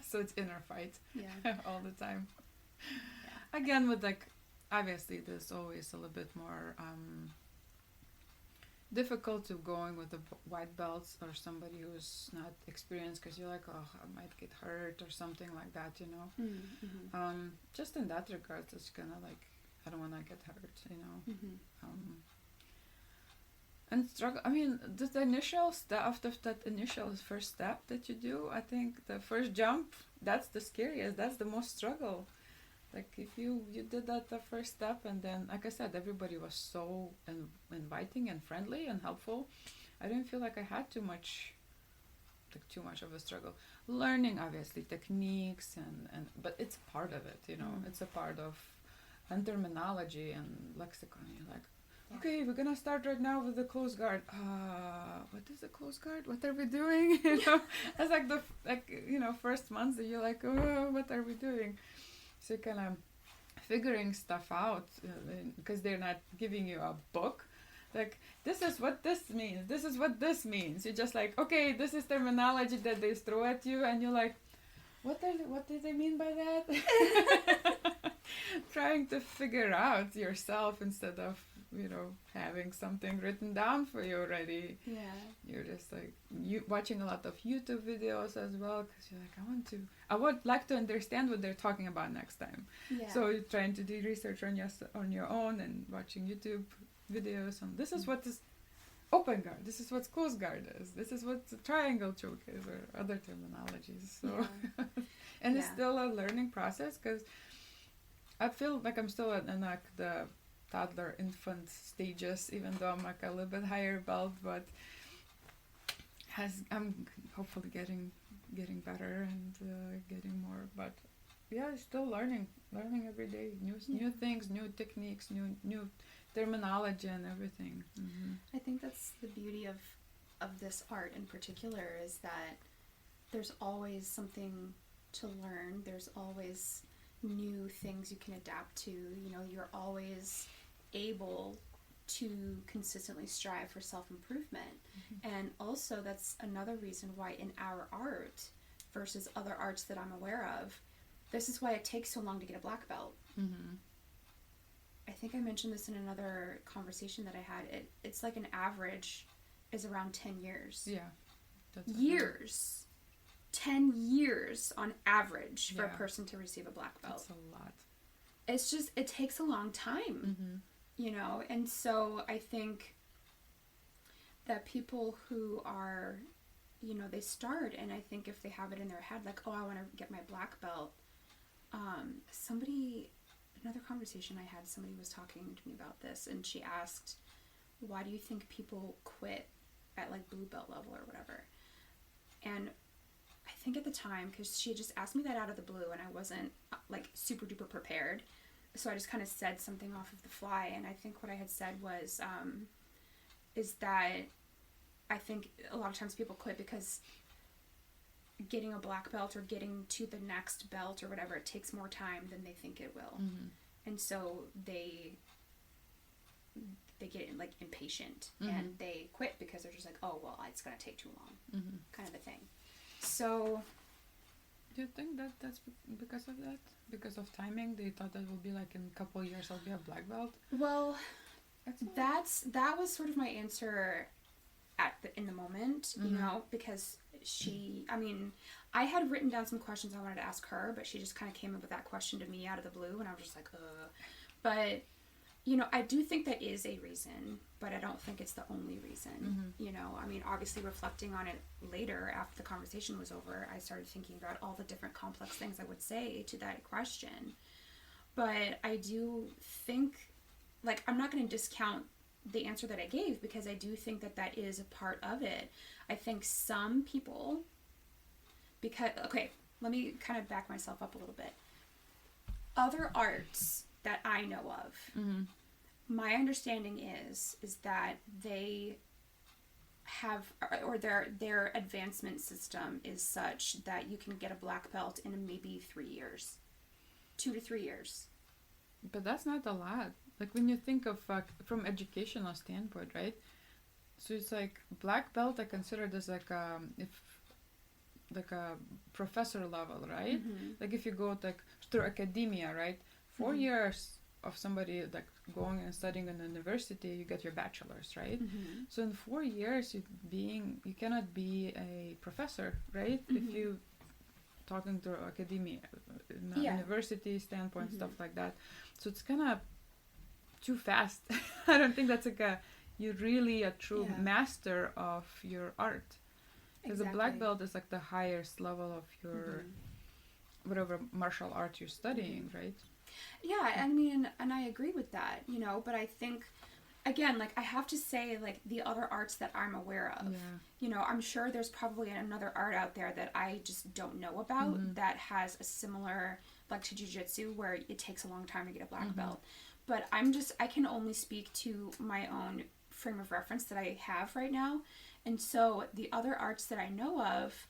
So it's inner fight all the time. Again, with, like, obviously there's always a little bit more difficult to going with the white belts or somebody who's not experienced, because you're like, oh, I might get hurt or something like that, you know. Just in that regard, it's kind of like, I don't want to get hurt, you know. And struggle, I mean, the initial stuff, that initial first step that you do, I think the first jump, that's the scariest, that's the most struggle. Like, if you did that the first step, and then, like I said, everybody was so inviting and friendly and helpful, I didn't feel like I had too much of a struggle. Learning, obviously, techniques, and but it's part of it, you know. It's a part of, and terminology and lexicon. You're like, okay, we're gonna start right now with the close guard. What is the close guard? What are we doing? You know, it's like you know, first months that you're like, oh, what are we doing? So kind of figuring stuff out, because they're not giving you a book. Like, this is what this means. This is what this means. You're just like, okay, this is terminology that they throw at you, and you're like, what do they mean by that? Trying to figure out yourself instead of, you know, having something written down for you already. Yeah. You're just like, watching a lot of YouTube videos as well, because you're like, I would like to understand what they're talking about next time. Yeah. So you're trying to do research on your own and watching YouTube videos on, this is what is open guard, this is what close guard is, this is what the triangle choke is, or other terminologies. So and it's still a learning process, because I feel like I'm still in like the toddler infant stages, even though I'm like a little bit higher belt, but I'm hopefully getting better and getting more. But yeah, still learning every day, new things, new techniques, new terminology and everything. I think that's the beauty of this art in particular, is that there's always something to learn. There's always new things you can adapt to. You know, you're always able to consistently strive for self-improvement. And also, that's another reason why in our art versus other arts that I'm aware of, this is why it takes so long to get a black belt. I think I mentioned this in another conversation that I had. It's like an average is around 10 years. Yeah. Years. 10 years on average for a person to receive a black belt. That's a lot. It's just, it takes a long time, you know? And so I think that people who are, you know, they start, and I think if they have it in their head, like, oh, I want to get my black belt, somebody another conversation I had, somebody was talking to me about this, and she asked, why do you think people quit at like blue belt level or whatever? And I think at the time, because she had just asked me that out of the blue, and I wasn't like super duper prepared, so I just kind of said something off of the fly. And I think what I had said was, is that I think a lot of times people quit because getting a black belt or getting to the next belt or whatever, it takes more time than they think it will. Mm-hmm. And so they get like impatient, and they quit because they're just like, oh, well, it's going to take too long, kind of a thing. So do you think that that's because of that? Because of timing? They thought that would be like in a couple of years I'll be a black belt? Well, that was sort of my answer in the moment, you know, because I had written down some questions I wanted to ask her, but she just kind of came up with that question to me out of the blue, and I was just like, But, you know, I do think that is a reason, but I don't think it's the only reason. You know, I mean, obviously reflecting on it later after the conversation was over, I started thinking about all the different complex things I would say to that question. But I do think, like, I'm not going to discount the answer that I gave, because I do think that that is a part of it. I think some people, okay, let me kind of back myself up a little bit. Other arts that I know of, my understanding is that they have, or their advancement system is such that you can get a black belt in maybe 3 years, 2 to 3 years. But that's not a lot. Like when you think of from educational standpoint, right? So it's like black belt I consider as like a professor level, right? Like if you go like through academia, right? 4 years of somebody like going and studying in the university, you get your bachelor's, right? So in 4 years you cannot be a professor, right? If you talking to academia, university standpoint, stuff like that. So it's kind of too fast. I don't think that's like you're really a true master of your art. Because a black belt is like the highest level of your whatever martial art you're studying, right? Yeah, I mean, and I agree with that, you know, but I think, again, like, I have to say, like, the other arts that I'm aware of, you know, I'm sure there's probably another art out there that I just don't know about that has a similar, like, to Jiu Jitsu, where it takes a long time to get a black belt. But I can only speak to my own frame of reference that I have right now. And so the other arts that I know of,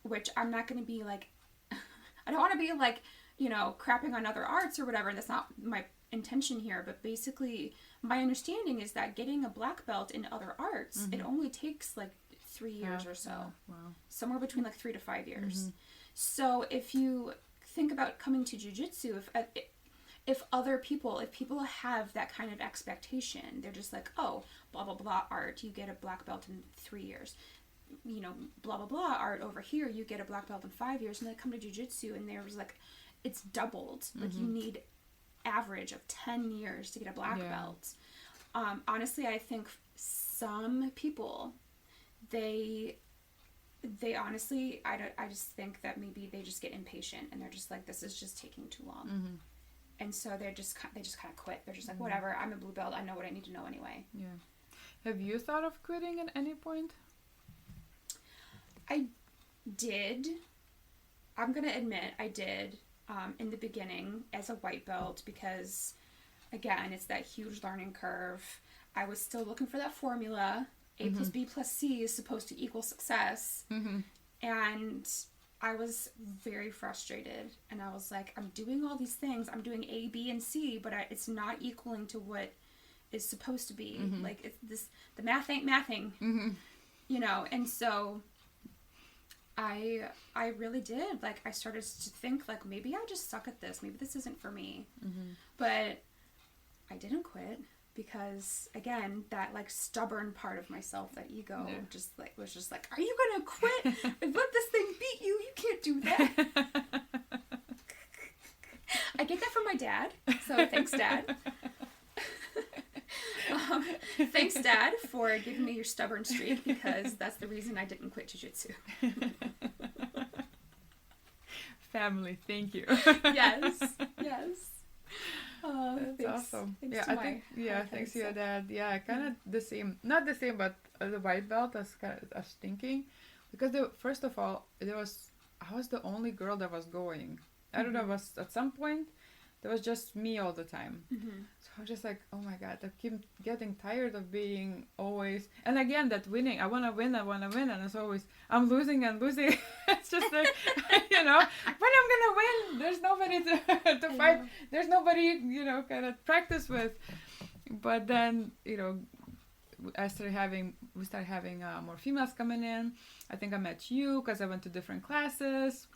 which I'm not going to be like, I don't want to be like, you know, crapping on other arts or whatever. That's not my intention here. But basically, my understanding is that getting a black belt in other arts, it only takes like 3 years or so. Wow. Somewhere between like 3 to 5 years. So if you think about coming to Jiu Jitsu, if people have that kind of expectation, they're just like, oh, blah, blah, blah art, you get a black belt in 3 years. You know, blah, blah, blah art over here, you get a black belt in 5 years. And they come to jiu-jitsu and there's like, it's doubled. Like you need average of 10 years to get a black belt. Honestly, I think some people, they honestly, I just think that maybe they just get impatient and they're just like, this is just taking too long. And so they just kind of quit. They're just like, whatever, I'm a blue belt. I know what I need to know anyway. Yeah. Have you thought of quitting at any point? I did. I'm going to admit I did in the beginning as a white belt because, again, it's that huge learning curve. I was still looking for that formula. A plus B plus C is supposed to equal success. And I was very frustrated, and I was like, I'm doing all these things. I'm doing A, B, and C, but it's not equaling to what is supposed to be. Like, it's the math ain't mathing, you know? And so I really did. Like, I started to think, like, maybe I just suck at this. Maybe this isn't for me. But I didn't quit. Because again, that like stubborn part of myself, that ego, was just like, are you gonna quit and let this thing beat you? You can't do that. I get that from my dad, so thanks, Dad. Thanks, Dad, for giving me your stubborn streak, because that's the reason I didn't quit jiu-jitsu. family. Thank you. Yes. That's thanks, awesome. Thanks Yeah, to I my think thanks to your self. dad. Yeah, kind of the same. Not the same, but the white belt. I was thinking, because first of all, I was the only girl that was going. I don't know. It was at some point there was just me all the time. So I was just like, oh my god, I keep getting tired of being always, and again, that winning. I want to win, and it's always I'm losing and losing. It's just like, when I'm gonna win, there's nobody to fight. There's nobody, kind of practice with. But then, we started having more females coming in. I think I met you because I went to different classes.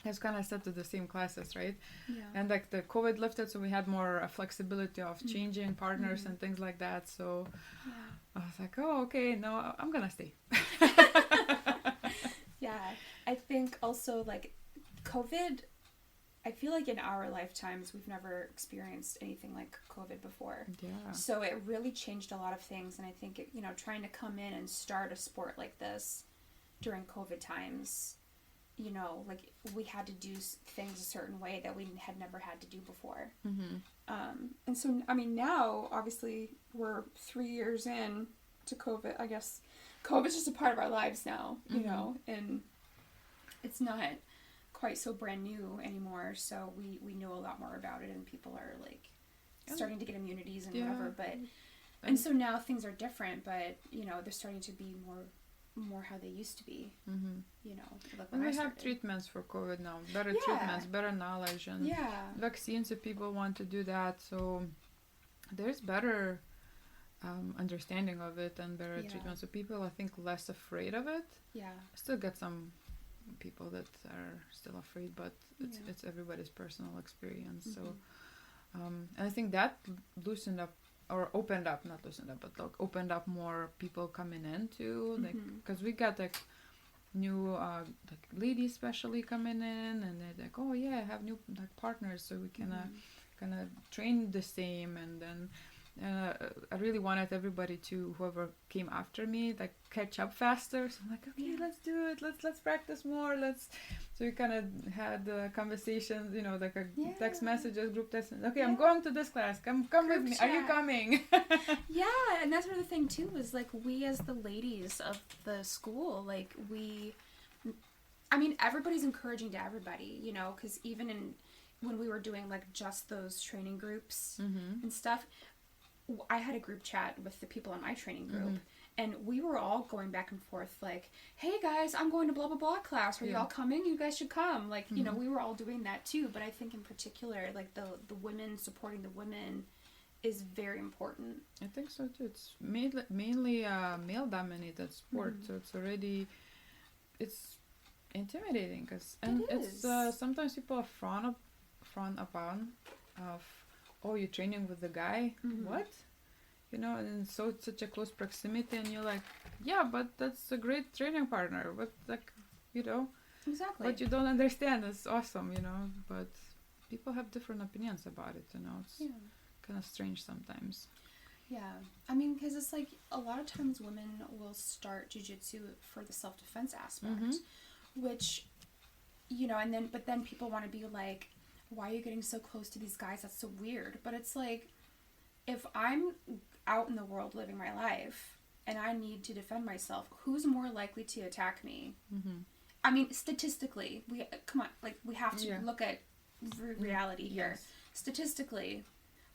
I was kind of set to the same classes, right? Yeah. And like the COVID lifted, so we had more flexibility of changing partners and things like that. So I was like, oh, okay, no, I'm gonna stay. Yeah, I think also like COVID, I feel like in our lifetimes we've never experienced anything like COVID before. Yeah. So it really changed a lot of things, and I think trying to come in and start a sport like this during COVID times, like we had to do things a certain way that we had never had to do before. And so, I mean, now obviously we're 3 years in to COVID. I guess COVID's just a part of our lives now, and it's not quite so brand new anymore. So we know a lot more about it, and people are like starting to get immunities and whatever. But and so now things are different, but they're starting to be more how they used to be. Like and we have treatments for COVID now, better treatments, better knowledge, and vaccines if people want to do that. So there's better understanding of it and better treatment. So people, I think, less afraid of it. I still get some people that are still afraid, but it's everybody's personal experience. So and I think that loosened up, or opened up, not loosened up, but like opened up more people coming in too, like because we got like new like ladies especially coming in, and they're like, oh yeah, I have new like partners, so we can kind of train the same. And then I really wanted everybody to, whoever came after me, like catch up faster. So I'm like, okay, let's do it. Let's practice more. So we kind of had conversations, like a text messages, group text. Okay, I'm going to this class. Come group with me. Chat. Are you coming? And that's another thing too. Is like we as the ladies of the school, like everybody's encouraging to everybody, because even when we were doing like just those training groups and stuff, I had a group chat with the people in my training group, and we were all going back and forth like, hey guys, I'm going to blah blah blah class, are you all coming? You guys should come. Like we were all doing that too. But I think in particular, like the women supporting the women is very important. I think so too. It's mainly male dominated sport, so it's intimidating, it's sometimes people frown upon of, oh, you're training with the guy, what, and so it's such a close proximity, and you're like, yeah, but that's a great training partner, but like, exactly, but you don't understand, it's awesome, but people have different opinions about it, it's kind of strange sometimes. Because it's like a lot of times women will start jiu-jitsu for the self-defense aspect, which but then people want to be like, why are you getting so close to these guys? That's so weird. But it's like, if I'm out in the world living my life and I need to defend myself, who's more likely to attack me? Statistically, we have to look at reality here. Yes. Statistically,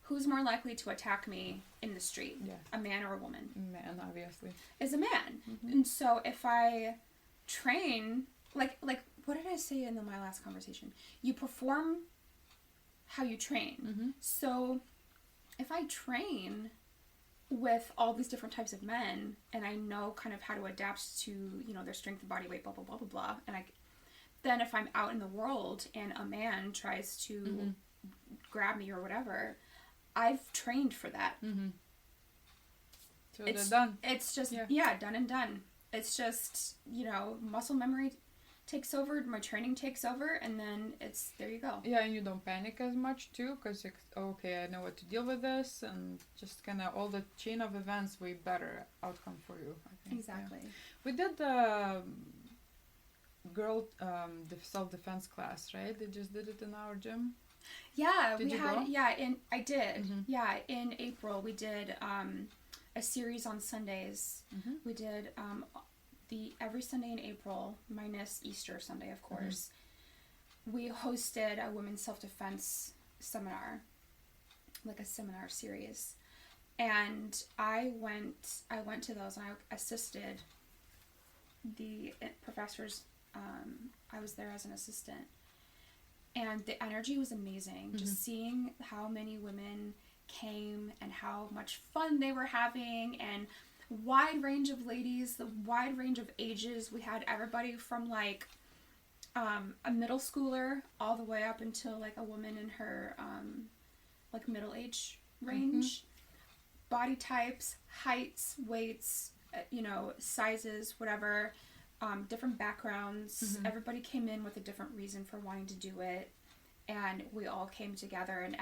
who's more likely to attack me in the street? A man or a woman? Man, obviously. Is a man. And so if I train, like what did I say in my last conversation? You perform how you train. So if I train with all these different types of men, and I know kind of how to adapt to their strength and body weight, blah blah blah blah blah, and then if I'm out in the world and a man tries to grab me or whatever, I've trained for that. So they're done. It's just done and done. It's just muscle memory takes over, my training takes over, and then there you go. And you don't panic as much too, because okay, I know what to deal with this, and just kind of all the chain of events way better outcome for you, I think. Exactly. We did girl self-defense class, right? They just did it in our gym. Yeah, Did we you had. go? Yeah, I did. Mm-hmm. Yeah, in April we did a series on Sundays. Mm-hmm. We did every Sunday in April, minus Easter Sunday, of course. Mm-hmm. We hosted a women's self-defense seminar, like a seminar series, and I went to those and I assisted the professors. I was there as an assistant, and the energy was amazing. Mm-hmm. Just seeing how many women came and how much fun they were having, and wide range of ladies, the wide range of ages. We had everybody from like a middle schooler all the way up until like a woman in her like middle age range. Body types, heights, weights, sizes, whatever, different backgrounds. Everybody came in with a different reason for wanting to do it, and we all came together, and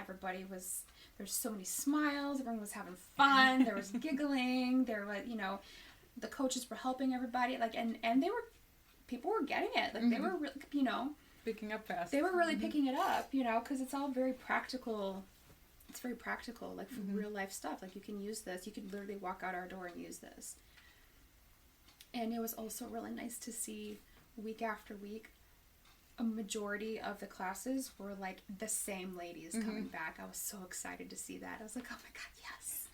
there's so many smiles, everyone was having fun, there was giggling, there was, the coaches were helping everybody, like, and people were getting it, like, they were really, picking up fast. They were really picking it up, because it's all very practical. It's very practical, like, for real life stuff. Like, you can use this. You can literally walk out our door and use this. And it was also really nice to see week after week, a majority of the classes were, like, the same ladies coming back. I was so excited to see that. I was like, oh, my God, yes.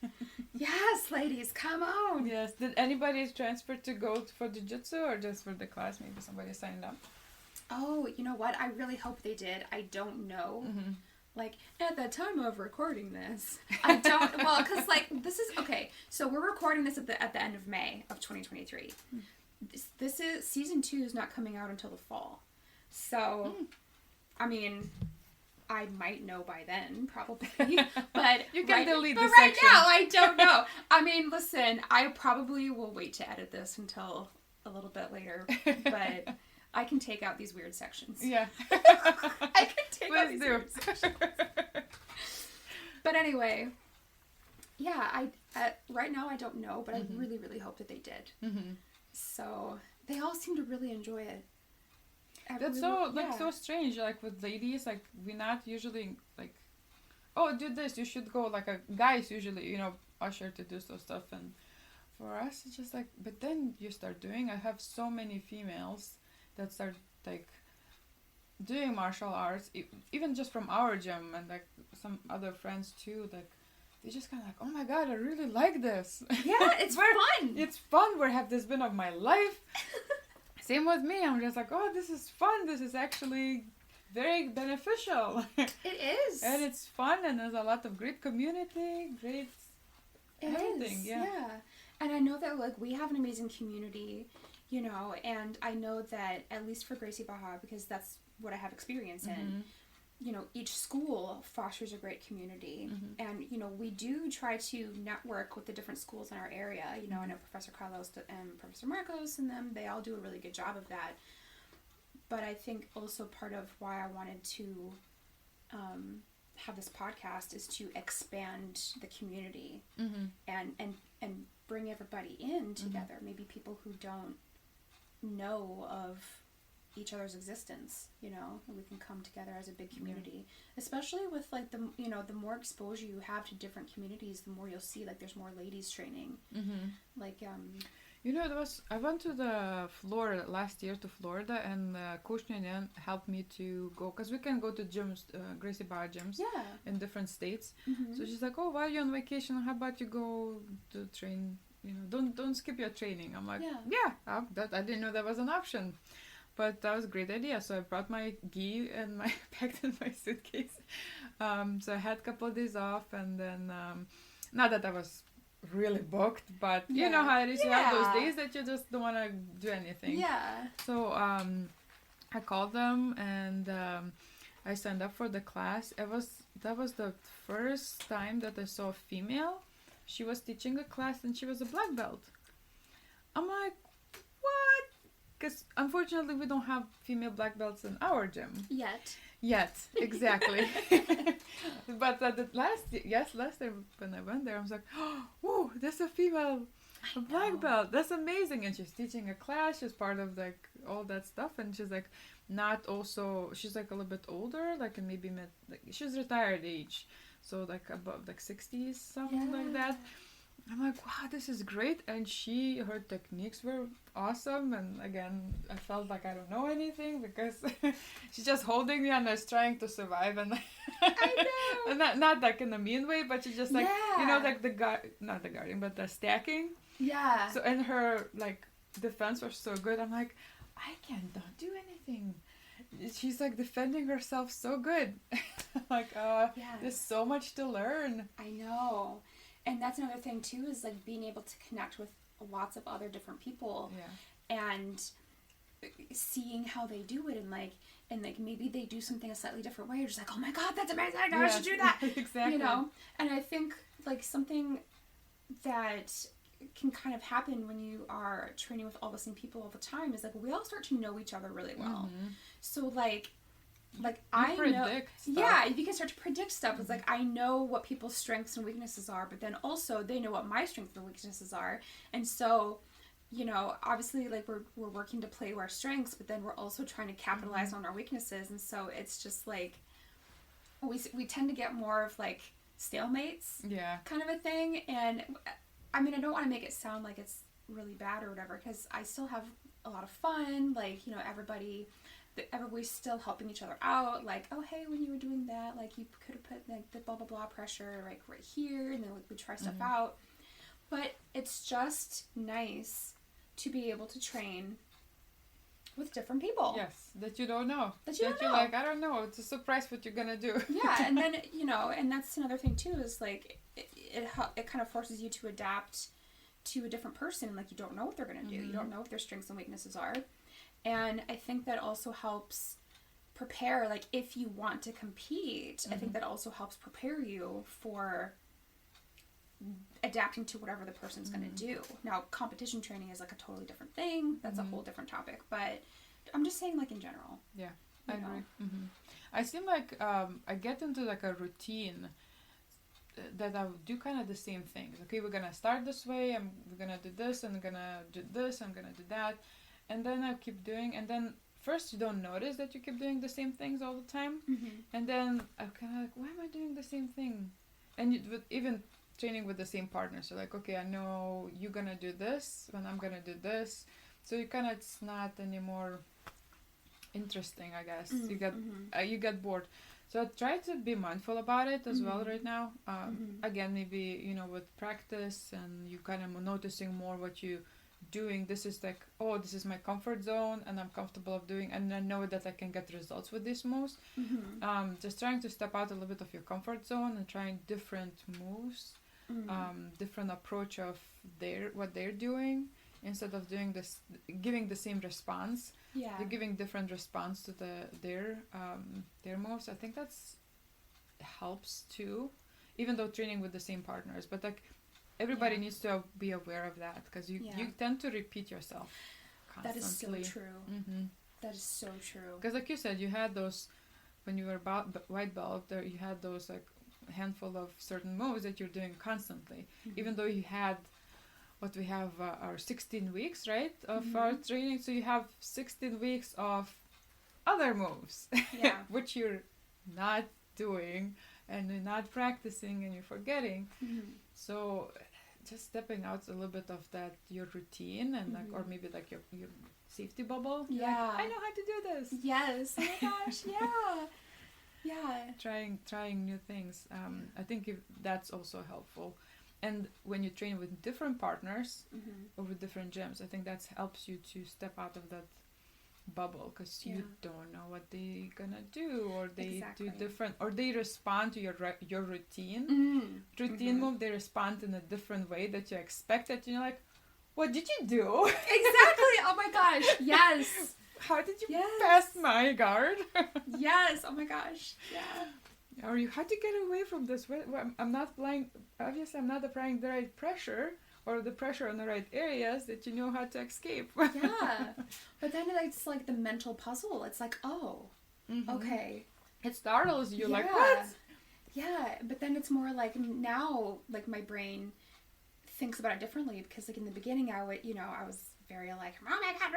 Yes, ladies, come on. Yes. Did anybody transfer to go for Jiu Jitsu or just for the class? Maybe somebody signed up. Oh, you know what? I really hope they did. I don't know. Like, at the time of recording this, I don't, well, because, like, this is, okay, so we're recording this at the end of May of 2023. This is, season 2 is not coming out until the fall. So, I mean, I might know by then, probably, but you can delete this right section. now, I don't know. I mean, listen, I probably will wait to edit this until a little bit later, but I can take out these weird sections. Yeah. I can take out these weird sections. But anyway, yeah, right now I don't know, but I really, really hope that they did. So they all seem to really enjoy it. That's so strange. Like with ladies, like we're not usually like, oh, do this. You should go. Like guys usually, usher to do so stuff, and for us it's just like. But then you start doing. I have so many females that start like doing martial arts, even just from our gym, and like some other friends too, like they just kind of like, oh my God, I really like this. Yeah, it's fun. It's fun. Where have this been of my life? Same with me. I'm just like, oh, this is fun. This is actually very beneficial. It is. And it's fun, and there's a lot of great community, great everything. Yeah. And I know that, like, we have an amazing community, and I know that, at least for Gracie Baja, because that's what I have experience in, each school fosters a great community. And, we do try to network with the different schools in our area. I know Professor Carlos and Professor Marcos and them, they all do a really good job of that. But I think also part of why I wanted to have this podcast is to expand the community and bring everybody in together. Maybe people who don't know of each other's existence, and we can come together as a big community, especially with like the more exposure you have to different communities, the more you'll see like there's more ladies training. Like I went to the Florida last year to Florida, and Coach Nyan helped me to go, because we can go to gyms, Gracie Bar gyms in different states. So she's like, oh, while you're on vacation, how about you go to train, don't skip your training. I'm like, I didn't know that was an option. But that was a great idea. So I brought my gi and packed in my suitcase. So I had a couple of days off, and then not that I was really booked, but you know how it is. You have those days that you just don't want to do anything. So I called them, and I signed up for the class. That was the first time that I saw a female. She was teaching a class, and she was a black belt. I'm like, what? Because unfortunately we don't have female black belts in our gym. Yet, exactly. But last time when I went there, I was like, oh, whoa, there's a female a black belt. That's amazing. And she's teaching a class. She's part of like all that stuff. And she's like not also, she's like a little bit older, like maybe mid, like she's retired age. So like above like 60s, something like that. I'm like, wow, this is great. And her techniques were awesome. And again, I felt like I don't know anything because she's just holding me and I was trying to survive. And I know. and not like in a mean way, but she's just like, you know, like not the guarding, but the stacking. Yeah. So, and her like defense was so good. I'm like, I cannot do anything. She's like defending herself so good. Like, there's so much to learn. I know. And that's another thing too, is like being able to connect with lots of other different people and seeing how they do it, and like maybe they do something a slightly different way. You're just like, oh my God, that's amazing. I should do that. Exactly. You know? And I think like something that can kind of happen when you are training with all the same people all the time is like we all start to know each other really well. Mm-hmm. So like I know, yeah, you can start to predict stuff. It's like I know what people's strengths and weaknesses are, but then also they know what my strengths and weaknesses are, and so, you know, obviously like we're working to play to our strengths, but then we're also trying to capitalize on our weaknesses, and so it's just like we tend to get more of like stalemates, kind of a thing. And I mean, I don't want to make it sound like it's really bad or whatever, because I still have a lot of fun. Like, you know, everybody's still helping each other out. Like, oh, hey, when you were doing that, like, you could have put, like, the blah, blah, blah pressure, like, right here, and then we try stuff out. But it's just nice to be able to train with different people. Yes, that you don't know. That you're like, I don't know, it's a surprise what you're gonna do. Yeah, and then, you know, and that's another thing, too, is, like, it kind of forces you to adapt to a different person. Like, you don't know what they're gonna do. You don't know what their strengths and weaknesses are. And I think that also helps prepare, like, if you want to compete, I think that also helps prepare you for adapting to whatever the person's going to do. Now, competition training is, like, a totally different thing. That's a whole different topic. But I'm just saying, like, in general. Yeah, I agree. I seem like I get into, like, a routine that I would do kind of the same things. Okay, we're going to start this way, and we're going to do this, and I'm going to do this, I'm going to do that. And then I keep doing, and then first you don't notice that you keep doing the same things all the time. And then I'm kind of like, why am I doing the same thing? And even training with the same partner. So like, okay, I know you're going to do this, and I'm going to do this. So you kind of, it's not anymore interesting, I guess. You get bored. So I try to be mindful about it as well right now. Again, maybe, you know, with practice and you kind of noticing more what you doing. This is like, oh, this is my comfort zone and I'm comfortable of doing, and I know that I can get results with these moves. Just trying to step out a little bit of your comfort zone and trying different moves, different approach of what they're doing, instead of doing this, giving the same response. They're giving different response to their moves. I think that's helps too, even though training with the same partners, but like everybody needs to be aware of that, because you tend to repeat yourself constantly. That is so true. That is so true. Because like you said, you had those, when you were white belt, there you had those like handful of certain moves that you're doing constantly. Even though you had what we have our 16 weeks, right, of our training. So you have 16 weeks of other moves, which you're not doing and you're not practicing and you're forgetting. So just stepping out a little bit of that, your routine, and like, or maybe like your safety bubble. Like, I know how to do this. Yes. Oh my gosh. Trying new things. I think that's also helpful. And when you train with different partners or with different gyms, I think that helps you to step out of that bubble, because you don't know what they're gonna do, or they do different, or they respond to your routine move. They respond in a different way that you expected. You're like, what did you do? Exactly. Oh my gosh. Yes. How did you pass my guard? Yes. Oh my gosh. Yeah. Or you had to get away from this. I'm not applying. Obviously, I'm not applying the right pressure, or the pressure on the right areas that you know how to escape. Yeah, but then it's like the mental puzzle. It's like, oh, okay. It startles you, like, what? Yeah, but then it's more like now, like my brain thinks about it differently, because like in the beginning I would, I was very like, oh my god,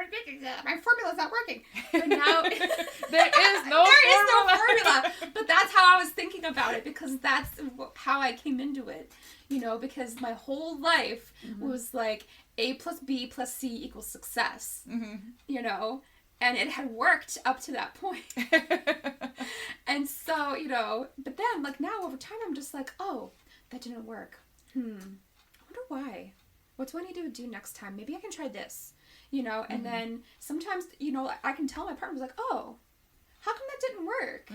my formula's not working. But now there is no formula. But that's how I was thinking about it, because that's how I came into it. Because my whole life was like A plus B plus C equals success. And it had worked up to that point. And so, but then like now over time I'm just like, oh, that didn't work. I wonder why. What do I need to do next time? Maybe I can try this, and then sometimes, I can tell my partner was like, oh, how come that didn't work?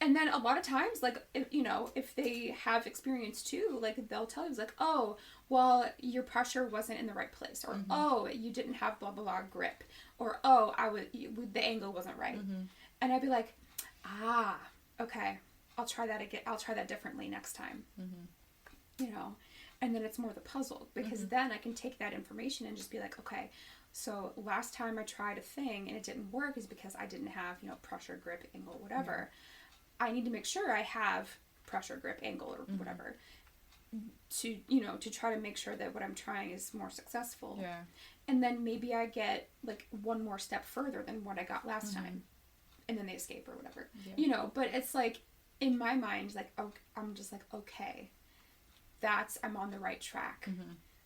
And then a lot of times, like, if they have experience too, like, they'll tell you, like, oh, well, your pressure wasn't in the right place, or, oh, you didn't have blah, blah, blah grip, or, oh, the angle wasn't right. And I'd be like, okay, I'll try that again. I'll try that differently next time. And then it's more the puzzle, because then I can take that information and just be like, okay, so last time I tried a thing and it didn't work is because I didn't have, pressure, grip, angle, whatever. I need to make sure I have pressure, grip, angle, or whatever to, to try to make sure that what I'm trying is more successful. Yeah. And then maybe I get like one more step further than what I got last time, and then they escape or whatever, but it's like in my mind, like, I'm just like, okay, I'm on the right track.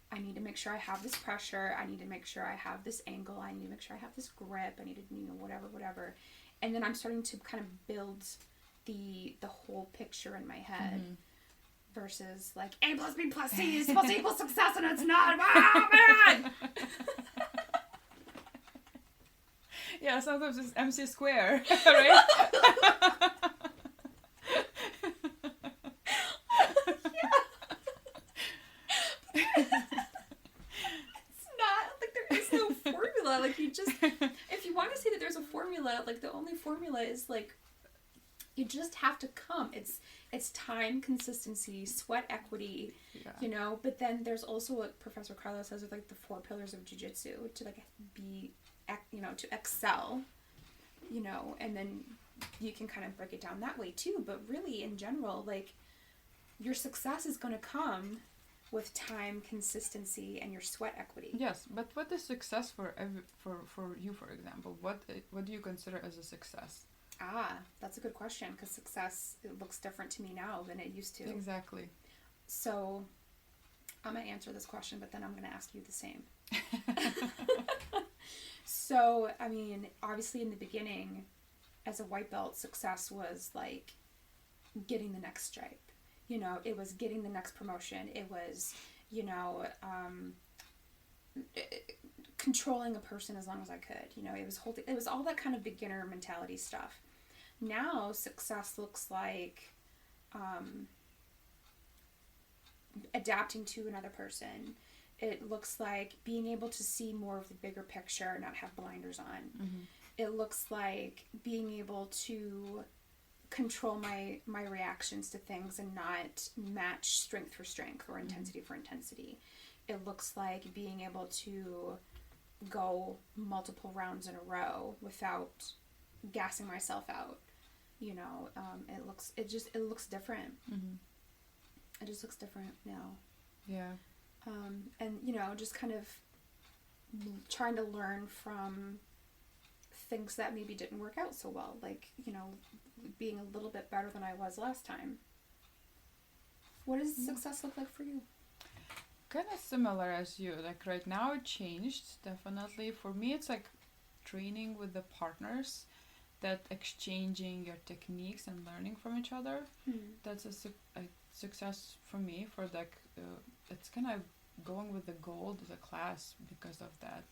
I need to make sure I have this pressure. I need to make sure I have this angle. I need to make sure I have this grip. I need to, whatever. And then I'm starting to kind of build the whole picture in my head, versus like A plus B plus C is supposed to equal success, and it's not. Oh man! Yeah, sometimes it's MC square, right? Like, you just, if you want to say that there's a formula, like, the only formula is, like, you just have to come. It's time, consistency, sweat equity, but then there's also what Professor Carlos says with, like, the 4 pillars of Jiu Jitsu to, like, be, to excel, and then you can kind of break it down that way, too. But really, in general, like, your success is going to come with time, consistency, and your sweat equity. Yes, but what is success for you, for example? What do you consider as a success? That's a good question, because success, it looks different to me now than it used to. Exactly. So I'm going to answer this question, but then I'm going to ask you the same. So, I mean, obviously in the beginning, as a white belt, success was like getting the next stripe. It was getting the next promotion. It was, controlling a person as long as I could. It was all that kind of beginner mentality stuff. Now, success looks like adapting to another person. It looks like being able to see more of the bigger picture, not have blinders on. It looks like being able to control my reactions to things and not match strength for strength or intensity for intensity. It looks like being able to go multiple rounds in a row without gassing myself out. It looks different. It just looks different now. Yeah. And just kind of trying to learn from things that maybe didn't work out so well, like being a little bit better than I was last time. What does success look like for you? Kind of similar as you. Like right now it changed, definitely. For me it's like training with the partners, that exchanging your techniques and learning from each other. That's a success for me, for like it's kind of going with the goal of the class because of that,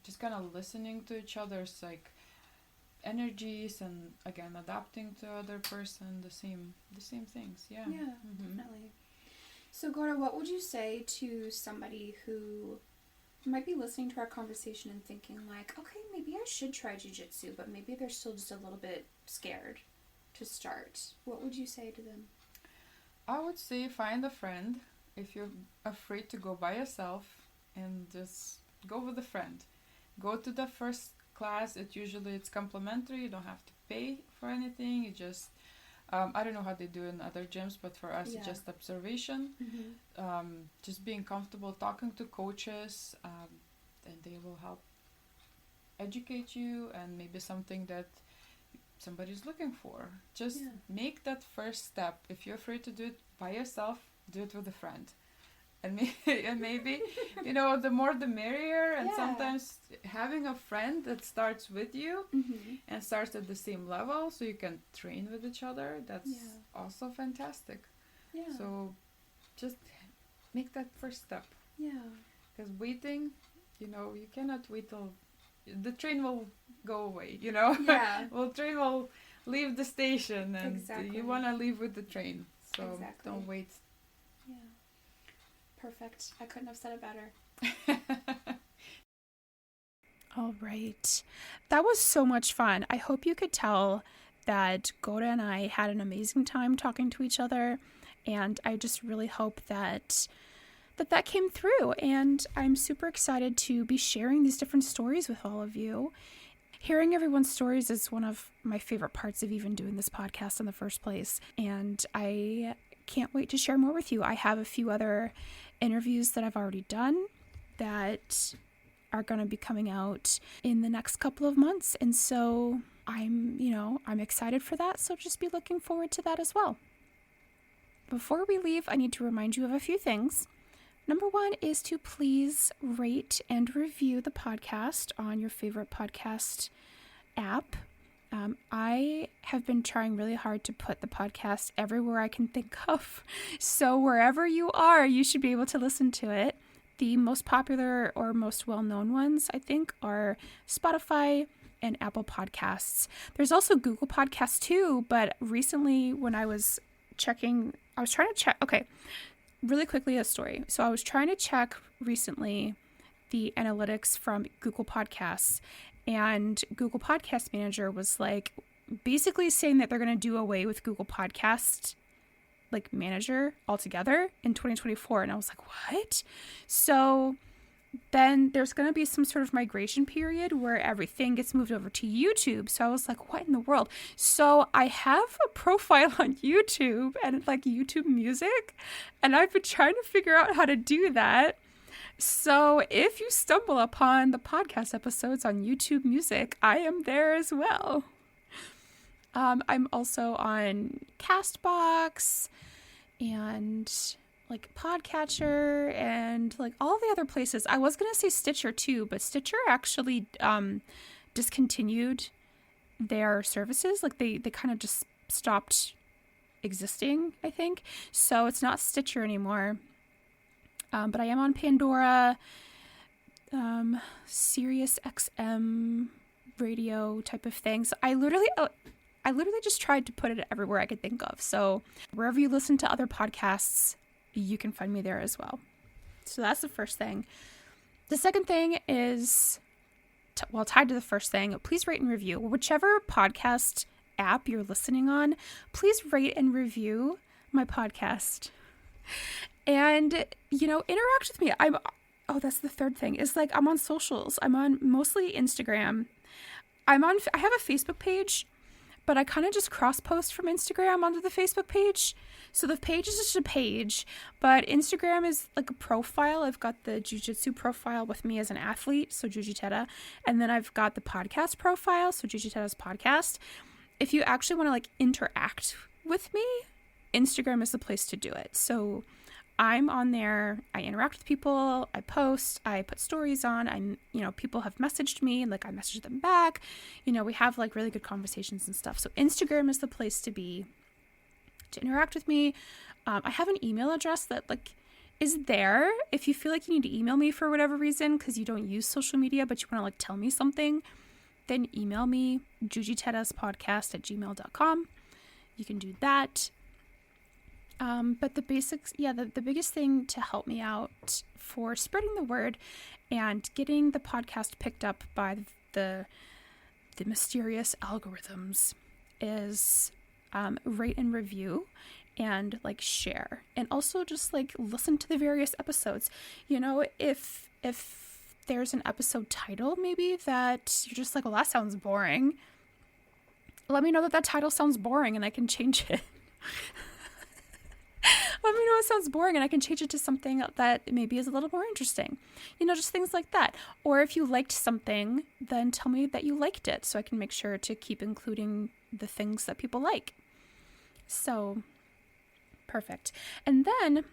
just kind of listening to each other's like energies, and again adapting to other person, the same things. Definitely. So Guoda, what would you say to somebody who might be listening to our conversation and thinking like, okay, maybe I should try jiu-jitsu, but maybe they're still just a little bit scared to start? What would you say to them? I would say find a friend. If you're afraid to go by yourself, and just go with a friend. Go to the first class. It's complimentary. You don't have to pay for anything. You just I don't know how they do in other gyms, but for us, it's just observation. Just being comfortable talking to coaches, and they will help educate you, and maybe something that somebody's looking for. Just make that first step. If you're afraid to do it by yourself, do it with a friend. And maybe the more the merrier. And sometimes having a friend that starts with you and starts at the same level so you can train with each other, that's also fantastic. So just make that first step. Because waiting, you cannot wait till the train will go away, Well, train will leave the station, and you want to leave with the train. So don't wait. Perfect. I couldn't have said it better. All right. That was so much fun. I hope you could tell that Guoda and I had an amazing time talking to each other, and I just really hope that came through, and I'm super excited to be sharing these different stories with all of you. Hearing everyone's stories is one of my favorite parts of even doing this podcast in the first place, and I can't wait to share more with you. I have a few other interviews that I've already done that are going to be coming out in the next couple of months, and so I'm excited for that, so just be looking forward to that as well. Before we leave, I need to remind you of a few things. Number one is to please rate and review the podcast on your favorite podcast app. I have been trying really hard to put the podcast everywhere I can think of. So wherever you are, you should be able to listen to it. The most popular or most well-known ones, I think, are Spotify and Apple Podcasts. There's also Google Podcasts too, but recently when I was trying to check, okay, really quickly a story. So I was trying to check recently the analytics from Google Podcasts, and Google Podcast Manager was basically saying that they're going to do away with Google Podcast Manager altogether in 2024. And I was like, what? So then there's going to be some sort of migration period where everything gets moved over to YouTube. So I was like, what in the world? So I have a profile on YouTube and YouTube Music, and I've been trying to figure out how to do that. So if you stumble upon the podcast episodes on YouTube Music, I am there as well. I'm also on Castbox and Podcatcher and all the other places. I was going to say Stitcher too, but Stitcher actually discontinued their services. They kind of just stopped existing, I think. So it's not Stitcher anymore. But I am on Pandora, Sirius XM radio type of thing. So I literally just tried to put it everywhere I could think of. So wherever you listen to other podcasts, you can find me there as well. So that's the first thing. The second thing is, tied to the first thing, please rate and review. Whichever podcast app you're listening on, please rate and review my podcast. And, interact with me. That's the third thing, is I'm on socials. I'm on mostly Instagram. I have a Facebook page, but I kind of just cross-post from Instagram onto the Facebook page. So the page is just a page, but Instagram is a profile. I've got the Jiu Jitsu profile with me as an athlete, so Jiu-Jitsu, and then I've got the podcast profile, so Jiu-Jitsu's podcast. If you actually want to interact with me, Instagram is the place to do it. So I'm on there. I interact with people. I post. I put stories on. People have messaged me, and I message them back. We have really good conversations and stuff. So Instagram is the place to be to interact with me. I have an email address that is there if you feel like you need to email me for whatever reason because you don't use social media, but you want to tell me something. Then email me, jujitedaspodcast@gmail.com. You can do that. But the basics, the biggest thing to help me out for spreading the word and getting the podcast picked up by the mysterious algorithms is rate and review and share, and also just listen to the various episodes. If there's an episode title maybe that you're just well, that sounds boring, let me know that title sounds boring and I can change it. Let me know it sounds boring and I can change it to something that maybe is a little more interesting. Just things like that. Or if you liked something, then tell me that you liked it so I can make sure to keep including the things that people like. So, perfect. And then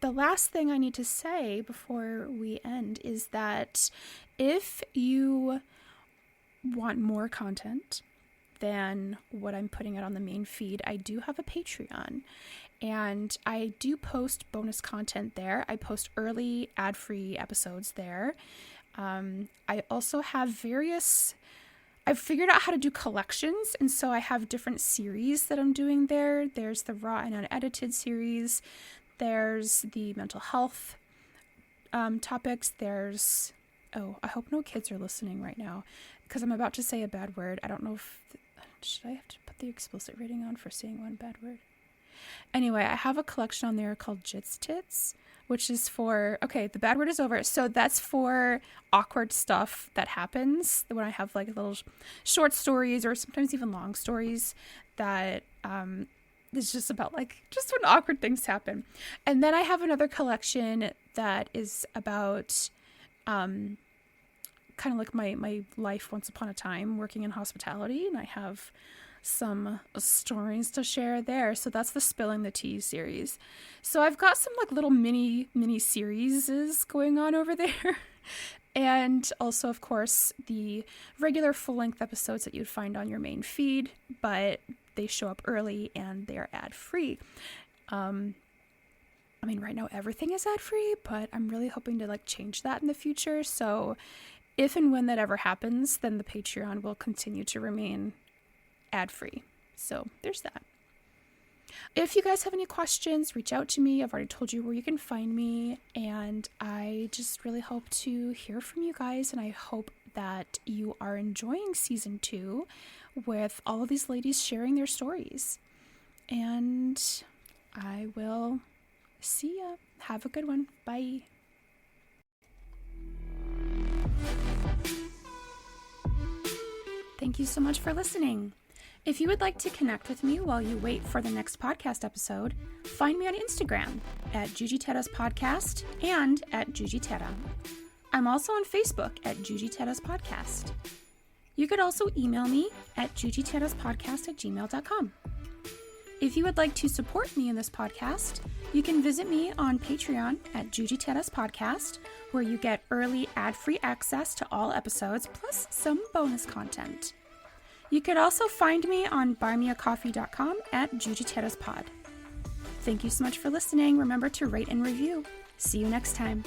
the last thing I need to say before we end is that if you want more content than what I'm putting out on the main feed, I do have a Patreon. And I do post bonus content there. I post early ad-free episodes there. I also have I've figured out how to do collections. And so I have different series that I'm doing there. There's the raw and unedited series. There's the mental health topics. There's, I hope no kids are listening right now because I'm about to say a bad word. I don't know should I have to put the explicit rating on for saying one bad word? Anyway, I have a collection on there called Jits Tits, which is for, the bad word is over. So that's for awkward stuff that happens when I have like little short stories or sometimes even long stories that is just about just when awkward things happen. And then I have another collection that is about kind of like my life once upon a time working in hospitality. And I have some stories to share there. So that's the Spilling the Tea series. So I've got some little mini series going on over there. And also, of course, the regular full-length episodes that you'd find on your main feed, but they show up early and they are ad-free. Right now everything is ad-free, but I'm really hoping to change that in the future. So if and when that ever happens, then the Patreon will continue to remain ad-free. So there's that. If you guys have any questions, reach out to me. I've already told you where you can find me, and I just really hope to hear from you guys, and I hope that you are enjoying season 2 with all of these ladies sharing their stories. And I will see ya. Have a good one. Bye. Thank you so much for listening. If you would like to connect with me while you wait for the next podcast episode, find me on Instagram at Jujiteras Podcast and at Jujitera. I'm also on Facebook at Jujiteras Podcast. You could also email me at jujiteraspodcast@gmail.com. If you would like to support me in this podcast, you can visit me on Patreon at Jujiteras Podcast, where you get early ad-free access to all episodes plus some bonus content. You could also find me on buymeacoffee.com at Jujiteraspod. Thank you so much for listening. Remember to rate and review. See you next time.